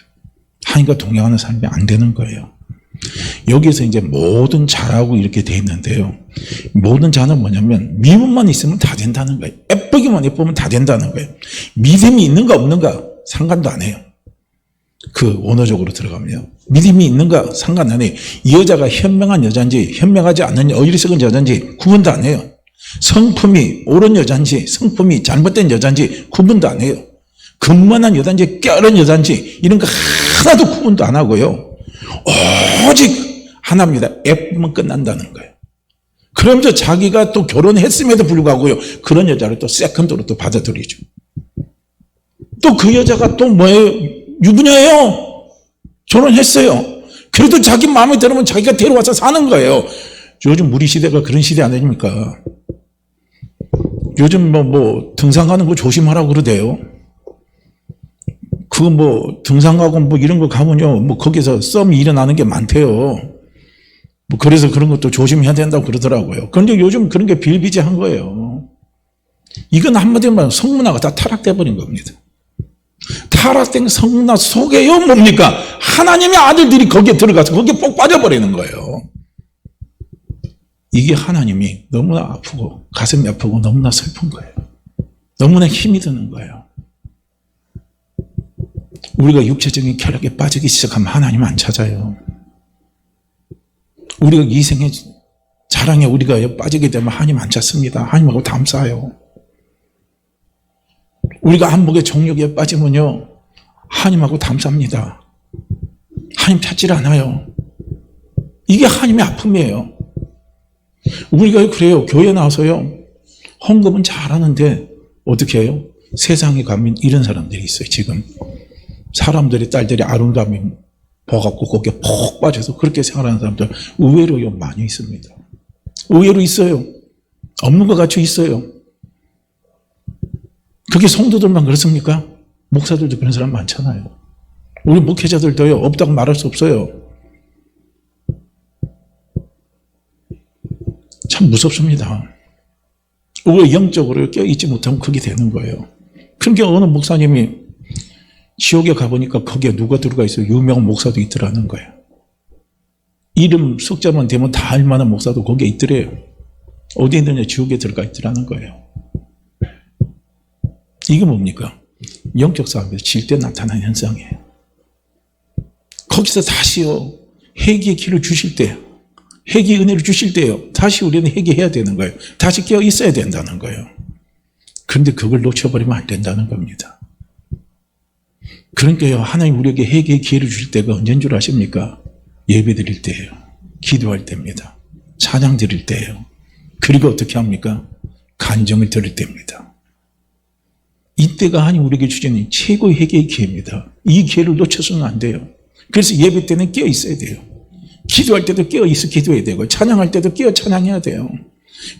하나님과 동행하는 삶이 안 되는 거예요. 여기에서 이제 모든 자라고 이렇게 돼 있는데요, 모든 자는 뭐냐면 믿음만 있으면 다 된다는 거예요. 예쁘면 다 된다는 거예요. 믿음이 있는가 없는가 상관도 안 해요. 그 원어적으로 들어가면요, 믿음이 있는가 상관 안 해요. 이 여자가 현명한 여자인지 현명하지 않은 어리석은 여자인지 구분도 안 해요. 성품이 옳은 여자인지 성품이 잘못된 여자인지 구분도 안 해요. 근만한 여자인지 껴른 여자인지 이런 거 하나도 구분도 안 하고요, 오직 하나입니다. 예쁘면 끝난다는 거예요. 그러면서 자기가 또 결혼했음에도 불구하고요, 그런 여자를 또 세컨드로 또 받아들이죠. 또 그 여자가 또 뭐예요? 유부녀예요. 결혼했어요. 그래도 자기 마음에 들으면 자기가 데려와서 사는 거예요. 요즘 우리 시대가 그런 시대 아닙니까? 요즘 뭐 등산 가는 거 조심하라고 그러대요. 그거 뭐 등산 가고 뭐 이런 거 가면요, 뭐 거기서 썸이 일어나는 게 많대요. 뭐 그래서 그런 것도 조심해야 된다고 그러더라고요. 그런데 요즘 그런 게 비일비재한 거예요. 이건 한마디로 말하면 성문화가 다 타락돼 버린 겁니다. 타락된 성문화 속에요, 뭡니까? 하나님의 아들들이 거기에 들어가서 거기에 꼭 빠져버리는 거예요. 이게 하나님이 너무나 아프고 가슴이 아프고 너무나 슬픈 거예요. 너무나 힘이 드는 거예요. 우리가 육체적인 쾌락에 빠지기 시작하면 하나님 안 찾아요. 우리가 이 생의 자랑에 우리가 빠지게 되면 하나님 안 찾습니다. 하나님하고 담싸요. 우리가 안목의 정욕에 빠지면요, 하나님하고 담쌉니다. 하나님 찾질 않아요. 이게 하나님의 아픔이에요. 우리가 그래요. 교회 나와서요, 헌금은 잘하는데 어떻게 해요? 세상에 가면 이런 사람들이 있어요. 지금 사람들의 딸들이 아름다움이 보갖고 거기에 푹 빠져서 그렇게 생활하는 사람들 의외로요 많이 있습니다. 의외로 있어요. 없는 것 같이 있어요. 그게 성도들만 그렇습니까? 목사들도 그런 사람 많잖아요. 우리 목회자들도요, 없다고 말할 수 없어요. 참 무섭습니다. 우리가 영적으로 껴있지 못하면 그게 되는 거예요. 그러니까 어느 목사님이 지옥에 가보니까 거기에 누가 들어가 있어요? 유명한 목사도 있더라는 거예요. 이름 석자만 되면 다 알만한 목사도 거기에 있더래요. 어디 있느냐? 지옥에 들어가 있더라는 거예요. 이게 뭡니까? 영적 싸움에서 질 때 나타나는 현상이에요. 거기서 다시요, 회개의 길을 주실 때요, 회개의 은혜를 주실 때요, 다시 우리는 회개해야 되는 거예요. 다시 깨어 있어야 된다는 거예요. 그런데 그걸 놓쳐버리면 안 된다는 겁니다. 그러니까요, 하나님 우리에게 회개의 기회를 주실 때가 언제인 줄 아십니까? 예배 드릴 때예요. 기도할 때입니다. 찬양 드릴 때예요. 그리고 어떻게 합니까? 간정을 드릴 때입니다. 이때가 하나님 우리에게 주시는 최고의 회개의 기회입니다. 이 기회를 놓쳐서는 안 돼요. 그래서 예배 때는 깨어 있어야 돼요. 기도할 때도 깨어 있어 기도해야 되고, 찬양할 때도 깨어 찬양해야 돼요.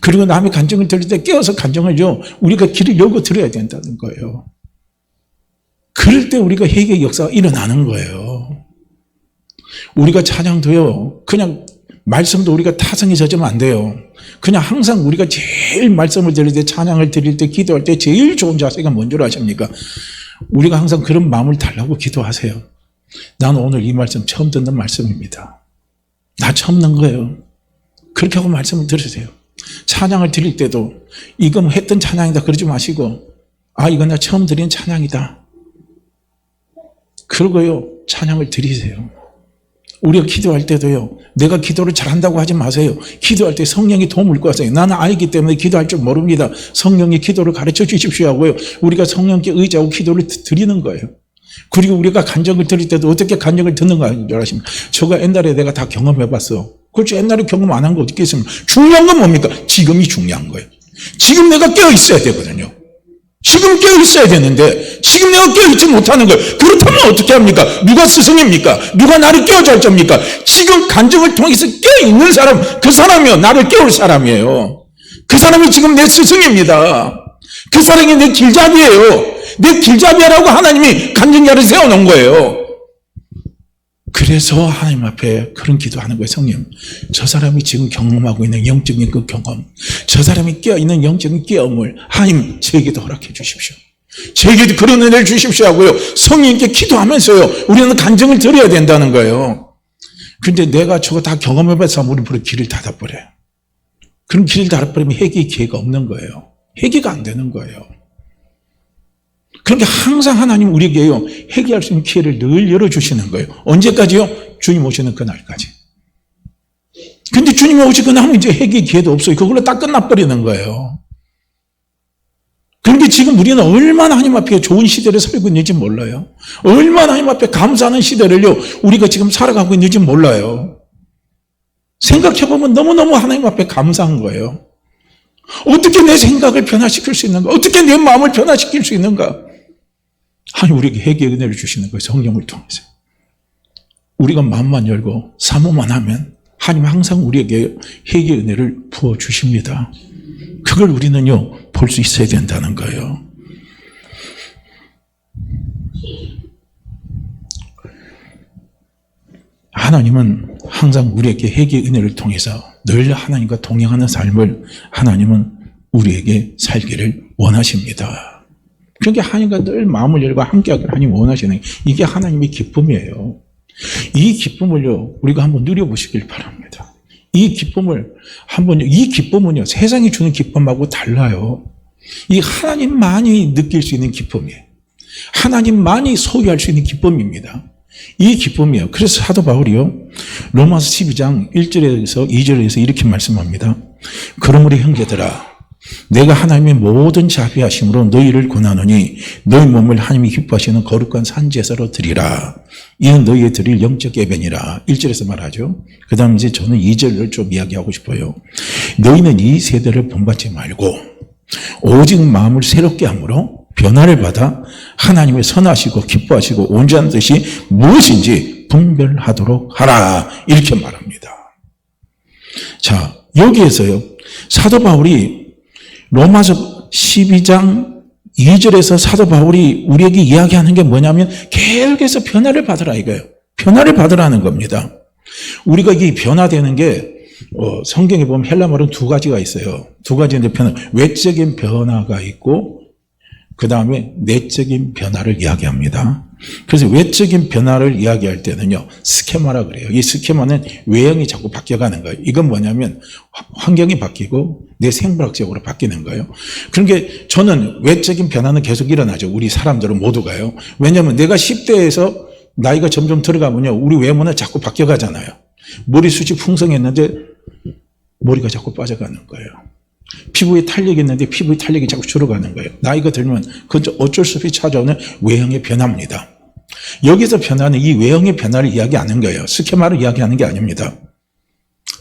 그리고 남의 간정을 들을 때 깨어서 간정을요, 우리가 귀를 열고 들어야 된다는 거예요. 그럴 때 우리가 회개의 역사가 일어나는 거예요. 우리가 찬양도요, 그냥 말씀도 우리가 타성에 젖으면 안 돼요. 그냥 항상 우리가 제일 말씀을 드릴 때, 찬양을 드릴 때, 기도할 때 제일 좋은 자세가 뭔 줄 아십니까? 우리가 항상 그런 마음을 달라고 기도하세요. 나는 오늘 이 말씀 처음 듣는 말씀입니다. 나 처음 듣는 거예요. 그렇게 하고 말씀을 들으세요. 찬양을 드릴 때도 이건 했던 찬양이다 그러지 마시고, 아, 이건 나 처음 드린 찬양이다. 그러고요, 찬양을 드리세요. 우리가 기도할 때도요, 내가 기도를 잘한다고 하지 마세요. 기도할 때 성령이 도움을 구하세요. 나는 알기 때문에 기도할 줄 모릅니다. 성령이 기도를 가르쳐 주십시오 하고요, 우리가 성령께 의지하고 기도를 드리는 거예요. 그리고 우리가 간증을 드릴 때도 어떻게 간증을 듣는가 줄 아십니까? 저가 옛날에 내가 다 경험해봤어. 그렇죠. 옛날에 경험 안 한 거 어떻게 있습니까? 중요한 건 뭡니까? 지금이 중요한 거예요. 지금 내가 깨어있어야 되거든요. 지금 깨어있어야 되는데 지금 내가 깨어있지 못하는 거예요. 그렇다면 어떻게 합니까? 누가 스승입니까? 누가 나를 깨워줄 겁니까? 지금 간증을 통해서 깨어있는 사람, 그 사람이요, 나를 깨울 사람이에요. 그 사람이 지금 내 스승입니다. 그 사람이 내 길잡이에요. 내 길잡이라고 하나님이 간증자를 세워놓은 거예요. 그래서 하나님 앞에 그런 기도하는 거예요. 성령, 저 사람이 지금 경험하고 있는 영적인 그 경험, 저 사람이 깨어있는 영적인 깨움을 하나님 저에게도 허락해 주십시오. 저에게도 그런 은혜를 주십시오 하고요, 성령님께 기도하면서요, 우리는 간증을 드려야 된다는 거예요. 그런데 내가 저거 다 경험해봐서 우리 불에 길을 닫아버려요. 그럼 길을 닫아버리면 회개의 기회가 없는 거예요. 회개가 안 되는 거예요. 그러니까 항상 하나님 우리에게요, 회개할 수 있는 기회를 늘 열어주시는 거예요. 언제까지요? 주님 오시는 그날까지. 근데 주님이 오시고 나면 이제 회개의 기회도 없어요. 그걸로 딱 끝나버리는 거예요. 그러니까 지금 우리는 얼마나 하나님 앞에 좋은 시대를 살고 있는지 몰라요. 얼마나 하나님 앞에 감사하는 시대를요, 우리가 지금 살아가고 있는지 몰라요. 생각해보면 너무너무 하나님 앞에 감사한 거예요. 어떻게 내 생각을 변화시킬 수 있는가? 어떻게 내 마음을 변화시킬 수 있는가? 하나님 우리에게 회개의 은혜를 주시는 거예요. 성령을 통해서. 우리가 마음만 열고 사모만 하면 하나님 항상 우리에게 회개의 은혜를 부어주십니다. 그걸 우리는요, 볼 수 있어야 된다는 거예요. 하나님은 항상 우리에게 회개의 은혜를 통해서 늘 하나님과 동행하는 삶을 하나님은 우리에게 살기를 원하십니다. 그러니까 하나님과 늘 마음을 열고 함께하기를 하나님 원하시는, 이게 하나님의 기쁨이에요. 이 기쁨을요, 우리가 한번 누려보시길 바랍니다. 이 기쁨을 한번요, 이 기쁨은요, 세상이 주는 기쁨하고 달라요. 이 하나님만이 느낄 수 있는 기쁨이에요. 하나님만이 소유할 수 있는 기쁨입니다. 이 기쁨이에요. 그래서 사도 바울이요, 로마서 12장 1절에서 2절에서 이렇게 말씀합니다. 그러므로 형제들아, 내가 하나님의 모든 자비하심으로 너희를 권하노니 너희 몸을 하나님이 기뻐하시는 거룩한 산제사로 드리라. 이는 너희의 드릴 영적 예배니라. 1절에서 말하죠. 그 다음 이제 저는 2절을 좀 이야기하고 싶어요. 너희는 이 세대를 본받지 말고 오직 마음을 새롭게 함으로 변화를 받아 하나님의 선하시고 기뻐하시고 온전한 뜻이 무엇인지 분별하도록 하라. 이렇게 말합니다. 자, 여기에서요, 사도 바울이 로마서 12장 2절에서 사도 바울이 우리에게 이야기하는 게 뭐냐면 계속해서 변화를 받으라 이거예요. 변화를 받으라는 겁니다. 우리가 이 변화되는 게 성경에 보면 헬라말은 두 가지가 있어요. 두 가지인데 외적인 변화가 있고 그 다음에 내적인 변화를 이야기합니다. 그래서 외적인 변화를 이야기할 때는요, 스케마라 그래요. 이 스케마는 외형이 자꾸 바뀌어가는 거예요. 이건 뭐냐면 환경이 바뀌고 내 생물학적으로 바뀌는 거예요. 그러니까 저는 외적인 변화는 계속 일어나죠. 우리 사람들은 모두가요. 왜냐하면 내가 10대에서 나이가 점점 들어가면요, 우리 외모는 자꾸 바뀌어가잖아요. 머리숱이 풍성했는데 머리가 자꾸 빠져가는 거예요. 피부에 탄력이 있는데 피부의 탄력이 자꾸 줄어가는 거예요. 나이가 들면 그건 어쩔 수 없이 찾아오는 외형의 변화입니다. 여기서 변화는 이 외형의 변화를 이야기하는 거예요. 스케마를 이야기하는 게 아닙니다.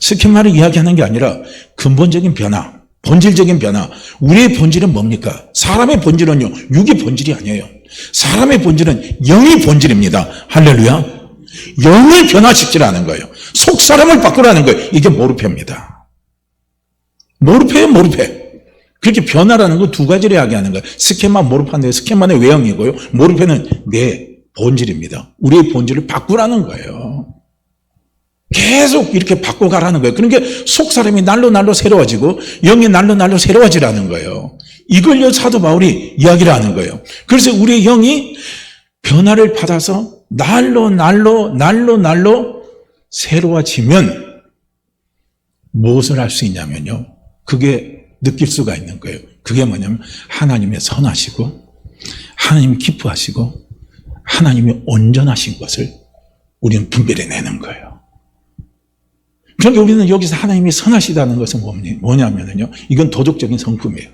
스케마를 이야기하는 게 아니라 근본적인 변화, 본질적인 변화. 우리의 본질은 뭡니까? 사람의 본질은요, 육의 본질이 아니에요. 사람의 본질은 영의 본질입니다. 할렐루야. 영을 변화시키라는 거예요. 속 사람을 바꾸라는 거예요. 이게 모르페입니다. 모르페예요, 모르페. 그렇게 변화라는 건 두 가지를 이야기하는 거예요. 스케마, 모르파인데 스케마는 외형이고요. 모르페는 내 본질입니다. 우리의 본질을 바꾸라는 거예요. 계속 이렇게 바꿔가라는 거예요. 그러니까 속 사람이 날로 새로워지고 영이 날로 새로워지라는 거예요. 이걸요 사도 바울이 이야기를 하는 거예요. 그래서 우리의 영이 변화를 받아서 날로 새로워지면 무엇을 할 수 있냐면요, 그게 느낄 수가 있는 거예요. 그게 뭐냐면 하나님의 선하시고 하나님이 기뻐하시고 하나님이 온전하신 것을 우리는 분별해내는 거예요. 그러니까 우리는 여기서 하나님이 선하시다는 것은 뭐냐면요, 이건 도덕적인 성품이에요.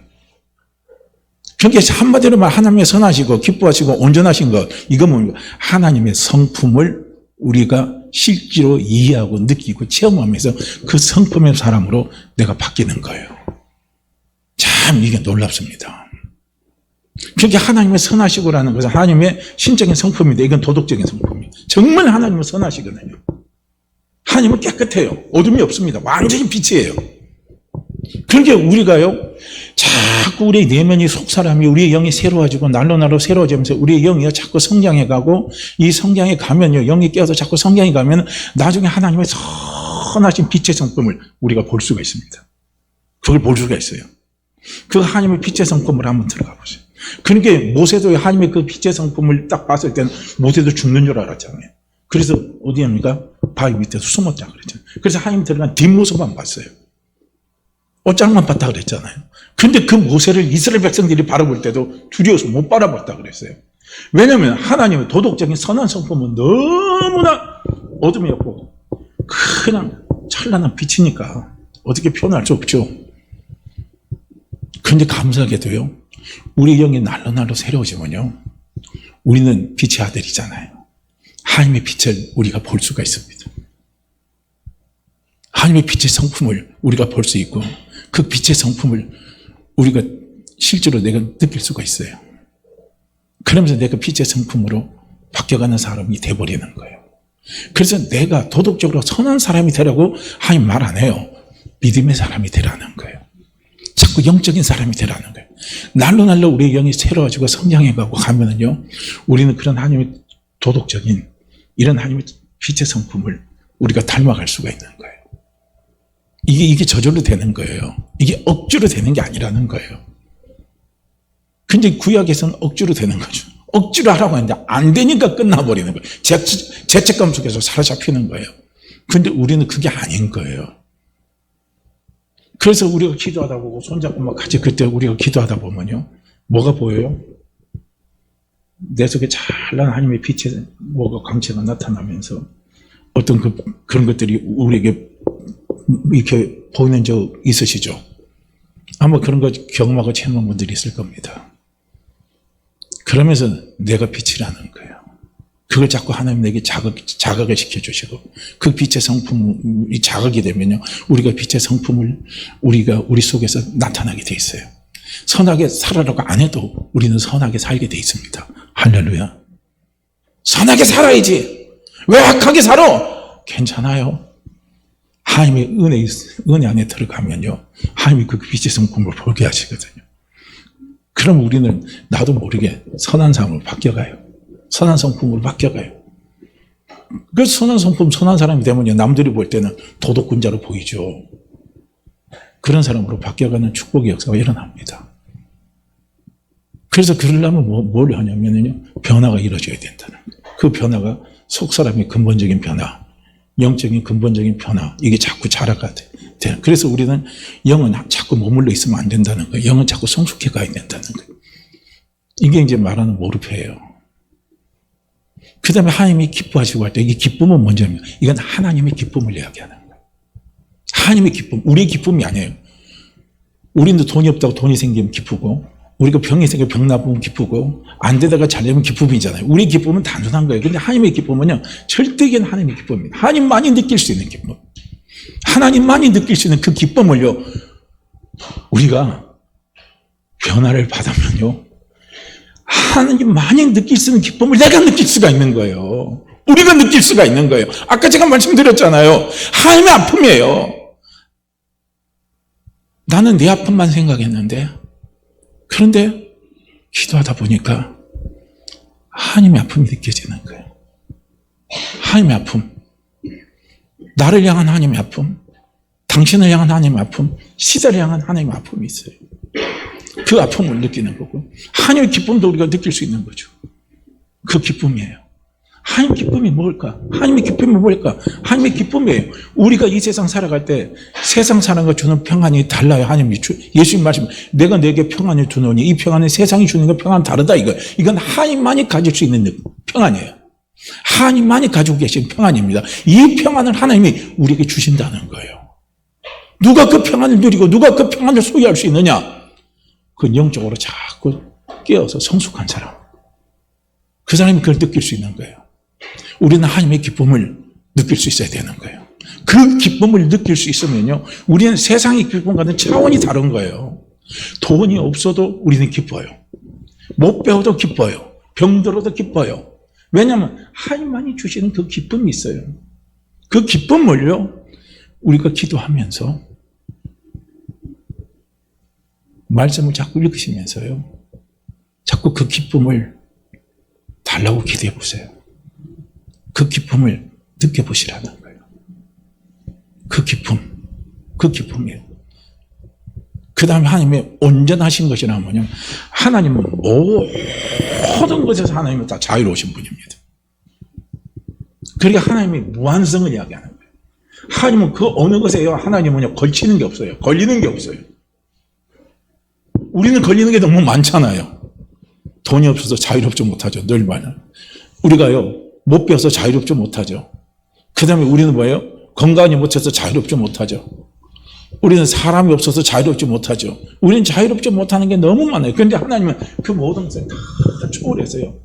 그러니까 한마디로 말 하나님의 선하시고 기뻐하시고 온전하신 것, 이건 뭡니까? 하나님의 성품을 우리가 실제로 이해하고 느끼고 체험하면서 그 성품의 사람으로 내가 바뀌는 거예요. 참 이게 놀랍습니다. 그러니까 하나님의 선하시고라는 것은 하나님의 신적인 성품인데 이건 도덕적인 성품이에요. 정말 하나님은 선하시거든요. 하나님은 깨끗해요. 어둠이 없습니다. 완전히 빛이에요. 그러니까 우리가요, 자꾸 우리의 내면이 속사람이 우리의 영이 새로워지고 날로 새로워지면서 우리의 영이요 자꾸 성장해 가고, 이 성장에 가면요, 영이 깨어서 자꾸 성장해 가면 나중에 하나님의 선하신 빛의 성품을 우리가 볼 수가 있습니다. 그걸 볼 수가 있어요. 그 하나님의 빛의 성품을 한번 들어가 보세요. 그러니까 모세도 하나님의 그 빛의 성품을 딱 봤을 때는 모세도 죽는 줄 알았잖아요. 그래서 어디 합니까? 바위 밑에서 숨었다 그랬잖아요. 그래서 하나님 들어간 뒷모습만 봤어요. 옷장만 봤다 그랬잖아요. 근데 그 모세를 이스라엘 백성들이 바라볼 때도 두려워서 못 바라봤다 그랬어요. 왜냐하면 하나님의 도덕적인 선한 성품은 너무나 어둠이 없고 그냥 찬란한 빛이니까 어떻게 표현할 수 없죠. 그런데 감사하게도요, 우리 영이 날로 새로워지면요, 우리는 빛의 아들이잖아요. 하나님의 빛을 우리가 볼 수가 있습니다. 하나님의 빛의 성품을 우리가 볼 수 있고 그 빛의 성품을 우리가 실제로 내가 느낄 수가 있어요. 그러면서 내가 빛의 성품으로 바뀌어가는 사람이 돼버리는 거예요. 그래서 내가 도덕적으로 선한 사람이 되라고 하나님 말 안 해요. 믿음의 사람이 되라는 거예요. 자꾸 영적인 사람이 되라는 거예요. 날로 우리의 영이 새로워지고 성장해가고 가면은요, 우리는 그런 하나님의 도덕적인 이런 하나님의 빛의 성품을 우리가 닮아갈 수가 있는 거예요. 이게 저절로 되는 거예요. 이게 억지로 되는 게 아니라는 거예요. 근데 구약에서는 억지로 되는 거죠. 억지로 하라고 하는데 안 되니까 끝나버리는 거예요. 죄책감 속에서 사로잡히는 거예요. 근데 우리는 그게 아닌 거예요. 그래서 우리가 기도하다 보고 손잡고 막 같이 그때 우리가 기도하다 보면요, 뭐가 보여요? 내 속에 찬란한 하나님의 빛의 뭐가 광채가 나타나면서 어떤 그런 것들이 우리에게 이렇게 보이는 적 있으시죠? 아마 그런 거 경험하고 체험한 분들이 있을 겁니다. 그러면서 내가 빛이라는 거예요. 그걸 자꾸 하나님 내게 자각을 시켜주시고 그 빛의 성품이 자각이 되면요, 우리가 빛의 성품을 우리 속에서 나타나게 돼 있어요. 선하게 살아라고 안 해도 우리는 선하게 살게 돼 있습니다. 할렐루야. 선하게 살아야지. 왜 악하게 살아? 괜찮아요. 하나님의 은혜 안에 들어가면요, 하나님이 그 빛의 성품을 보게 하시거든요. 그럼 우리는 나도 모르게 선한 사람으로 바뀌어가요. 선한 성품으로 바뀌어가요. 그 선한 성품, 선한 사람이 되면요, 남들이 볼 때는 도덕군자로 보이죠. 그런 사람으로 바뀌어가는 축복의 역사가 일어납니다. 그래서 그러려면 뭘 하냐면요, 변화가 이루어져야 된다는 거예요. 그 변화가 속사람의 근본적인 변화, 영적인 근본적인 변화, 이게 자꾸 자라가 돼. 그래서 우리는 영은 자꾸 머물러 있으면 안 된다는 거예요. 영은 자꾸 성숙해 가야 된다는 거예요. 이게 이제 말하는 모르페예요. 그 다음에 하나님이 기뻐하시고 할 때, 이게 기쁨은 뭔지냐면, 이건 하나님의 기쁨을 이야기하는 거예요. 하나님의 기쁨, 우리의 기쁨이 아니에요. 우리도 돈이 없다고 돈이 생기면 기쁘고, 우리가 병이 생기면 병 나쁘면 기쁘고, 안 되다가 잘 되면 기쁨이잖아요. 우리의 기쁨은 단순한 거예요. 근데 하나님의 기쁨은요, 절대적인 하나님의 기쁨입니다. 하나님만이 느낄 수 있는 기쁨. 하나님만이 느낄 수 있는 그 기쁨을요, 우리가 변화를 받으면요, 하나님만이 느낄 수 있는 기쁨을 내가 느낄 수가 있는 거예요. 우리가 느낄 수가 있는 거예요. 아까 제가 말씀드렸잖아요. 하나님의 아픔이에요. 나는 내 아픔만 생각했는데, 그런데 기도하다 보니까 하나님의 아픔이 느껴지는 거예요. 하나님의 아픔. 나를 향한 하나님의 아픔, 당신을 향한 하나님의 아픔, 시대를 향한 하나님의 아픔이 있어요. 그 아픔을 느끼는 거고, 하나님의 기쁨도 우리가 느낄 수 있는 거죠. 그 기쁨이에요. 하나님의 기쁨이 뭘까? 하나님의 기쁨이 뭘까? 하나님의 기쁨이에요. 우리가 이 세상 살아갈 때 세상 사람과 주는 평안이 달라요. 하나님이 예수님 말씀, 내가 내게 평안을 주노니 이 평안은 세상이 주는 것 평안 다르다. 이건 하나님만이 가질 수 있는 평안이에요. 하나님만이 가지고 계신 평안입니다. 이 평안을 하나님이 우리에게 주신다는 거예요. 누가 그 평안을 누리고 누가 그 평안을 소유할 수 있느냐? 그 영적으로 자꾸 깨어서 성숙한 사람. 그 사람이 그걸 느낄 수 있는 거예요. 우리는 하나님의 기쁨을 느낄 수 있어야 되는 거예요. 그 기쁨을 느낄 수 있으면요, 우리는 세상의 기쁨과는 차원이 다른 거예요. 돈이 없어도 우리는 기뻐요. 못 배워도 기뻐요. 병들어도 기뻐요. 왜냐하면 하나님만이 주시는 그 기쁨이 있어요. 그 기쁨을요, 우리가 기도하면서 말씀을 자꾸 읽으시면서요, 자꾸 그 기쁨을 달라고 기도해 보세요. 그 기쁨을 느껴보시라는 거예요. 그 기쁨이에요. 그 다음에 하나님의 온전하신 것이라면요, 하나님은 모든 것에서 하나님은 다 자유로우신 분입니다. 그러니까 하나님이 무한성을 이야기하는 거예요. 하나님은 그 어느 것에요, 하나님은요, 걸치는 게 없어요. 걸리는 게 없어요. 우리는 걸리는 게 너무 많잖아요. 돈이 없어서 자유롭지 못하죠. 늘 말해요. 우리가요, 못 배워서 자유롭지 못하죠. 그 다음에 우리는 뭐예요? 건강이 못해서 자유롭지 못하죠. 우리는 사람이 없어서 자유롭지 못하죠. 우리는 자유롭지 못하는 게 너무 많아요. 그런데 하나님은 그 모든 것을 다 초월해서요,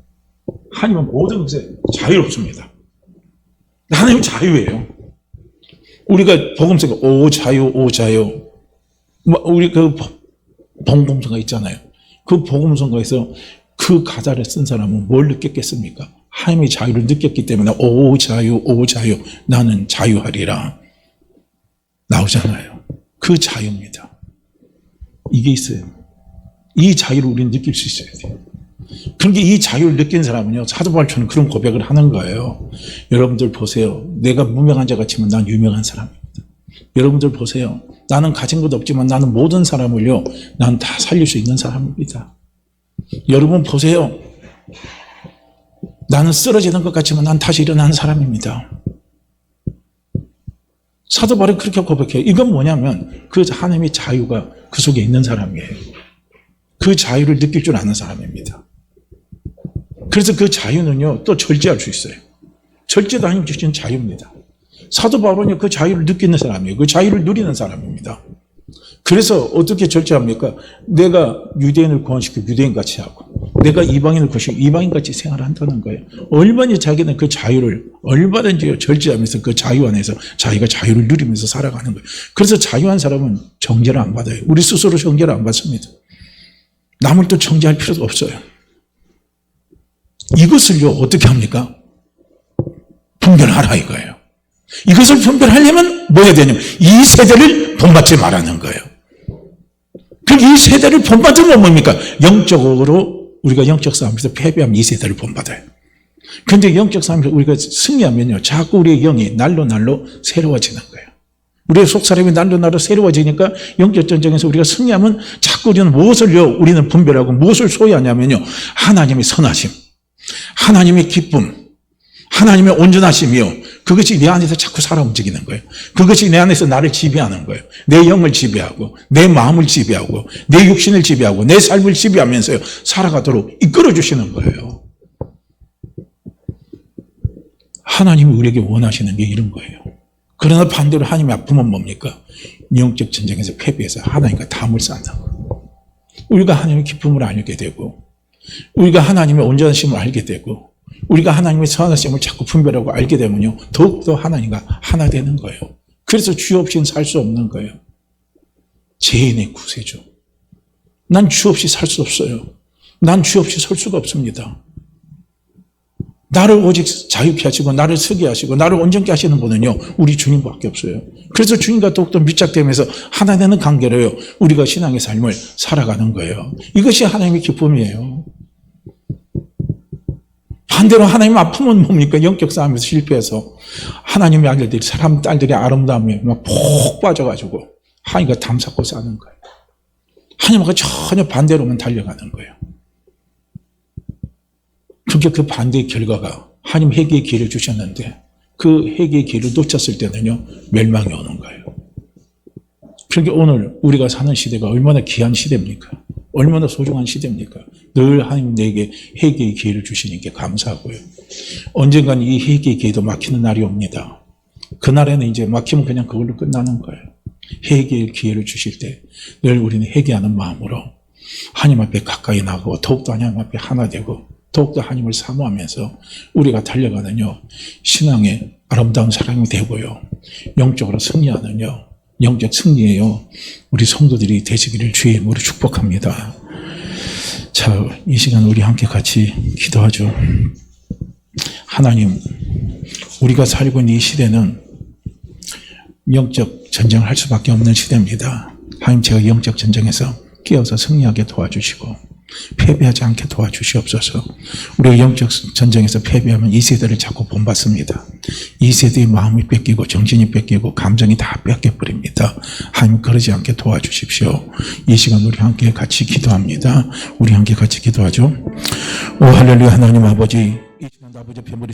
하나님은 모든 것에 자유롭습니다. 하나님은 자유예요. 우리가 복음서가 오 자유 오 자유, 우리 그 복음서가 있잖아요. 그 복음서에서 그 가사를 쓴 사람은 뭘 느꼈겠습니까? 하나님의 자유를 느꼈기 때문에 오 자유 오 자유 나는 자유하리라 나오잖아요. 그 자유입니다. 이게 있어요. 이 자유를 우리는 느낄 수 있어야 돼요. 그런데 이 자유를 느낀 사람은요, 사도 바울처럼 그런 고백을 하는 거예요. 여러분들 보세요. 내가 무명한 자 같지만 난 유명한 사람입니다. 여러분들 보세요. 나는 가진 것 없지만 나는 모든 사람을요, 난 다 살릴 수 있는 사람입니다. 여러분 보세요. 나는 쓰러지는 것 같지만 난 다시 일어나는 사람입니다. 사도 바울이 그렇게 고백해요. 이건 뭐냐면 그 하나님의 자유가 그 속에 있는 사람이에요. 그 자유를 느낄 줄 아는 사람입니다. 그래서 그 자유는요, 또 절제할 수 있어요. 절제도 하나님 주신 자유입니다. 사도 바울은요, 그 자유를 느끼는 사람이에요. 그 자유를 누리는 사람입니다. 그래서 어떻게 절제합니까? 내가 유대인을 구원시키고 유대인같이 하고, 내가 이방인을 구원시키고 이방인같이 생활을 한다는 거예요. 얼마나 자기는 그 자유를 얼마든지 절제하면서 그 자유 안에서 자기가 자유를 누리면서 살아가는 거예요. 그래서 자유한 사람은 정죄를 안 받아요. 우리 스스로 정죄를 안 받습니다. 남을 또 정죄할 필요도 없어요. 이것을요, 어떻게 합니까? 분별하라 이거예요. 이것을 분별하려면 뭐 해야 되냐면 이 세대를 본받지 말라는 거예요. 그럼 이 세대를 본받으면 뭡니까? 영적으로 우리가 영적 싸움에서 패배하면 이 세대를 본받아요. 그런데 영적 싸움에서 우리가 승리하면요, 자꾸 우리의 영이 날로 새로워지는 거예요. 우리의 속사람이 날로 새로워지니까 영적 전쟁에서 우리가 승리하면 자꾸 우리는 분별하고 무엇을 소유하냐면요, 하나님의 선하심, 하나님의 기쁨, 하나님의 온전하심이요, 그것이 내 안에서 자꾸 살아 움직이는 거예요. 그것이 내 안에서 나를 지배하는 거예요. 내 영을 지배하고 내 마음을 지배하고 내 육신을 지배하고 내 삶을 지배하면서요, 살아가도록 이끌어 주시는 거예요. 하나님이 우리에게 원하시는 게 이런 거예요. 그러나 반대로 하나님의 아픔은 뭡니까? 영적 전쟁에서 패배해서 하나님과 담을 쌓는 거예요. 우리가 하나님의 기쁨을 알게 되고, 우리가 하나님의 온전하심을 알게 되고, 우리가 하나님의 선하심을 자꾸 분별하고 알게 되면요, 더욱더 하나님과 하나 되는 거예요. 그래서 주 없이는 살 수 없는 거예요. 죄인의 구세주. 난 주 없이 살 수 없어요. 난 주 없이 설 수가 없습니다. 나를 오직 자유케 하시고 나를 서게 하시고 나를 온전케 하시는 분은요, 우리 주님밖에 없어요. 그래서 주님과 더욱더 밀착되면서 하나 되는 관계로요, 우리가 신앙의 삶을 살아가는 거예요. 이것이 하나님의 기쁨이에요. 반대로 하나님 아픔은 뭡니까? 영적 싸움에서 실패해서 하나님의 아들들이, 사람 딸들이 아름다움에 막 폭 빠져가지고 하나님과 담쌓고 사는 거예요. 하나님과 전혀 반대로만 달려가는 거예요. 그게 그 반대의 결과가 하나님 회개의 기회를 주셨는데 그 회개의 기회를 놓쳤을 때는요, 멸망이 오는 거예요. 그러니까 오늘 우리가 사는 시대가 얼마나 귀한 시대입니까? 얼마나 소중한 시대입니까? 늘 하나님 내게 회개의 기회를 주시니까 감사하고요. 언젠간 이 회개의 기회도 막히는 날이 옵니다. 그날에는 이제 막히면 그냥 그걸로 끝나는 거예요. 회개의 기회를 주실 때 늘 우리는 회개하는 마음으로 하나님 앞에 가까이 나가고 더욱더 하나님 앞에 하나 되고 더욱더 하나님을 사모하면서 우리가 달려가는요, 신앙의 아름다운 사람이 되고요, 영적으로 승리하는요, 영적 승리예요, 우리 성도들이 되시기를 주의 이름으로 축복합니다. 자, 이 시간 우리 함께 같이 기도하죠. 하나님, 우리가 살고 있는 이 시대는 영적 전쟁을 할 수밖에 없는 시대입니다. 하나님, 제가 영적 전쟁에서 끼어서 승리하게 도와주시고 패배하지 않게 도와주시옵소서. 우리가 영적 전쟁에서 패배하면 이 세대를 자꾸 본받습니다. 이 세대의 마음이 뺏기고 정신이 뺏기고 감정이 다 뺏겨버립니다. 하나님, 그러지 않게 도와주십시오. 이 시간 우리 함께 같이 기도합니다. 우리 함께 같이 기도하죠. 오 할렐루야. 하나님 아버지, 이 시간 아버지 뱀머리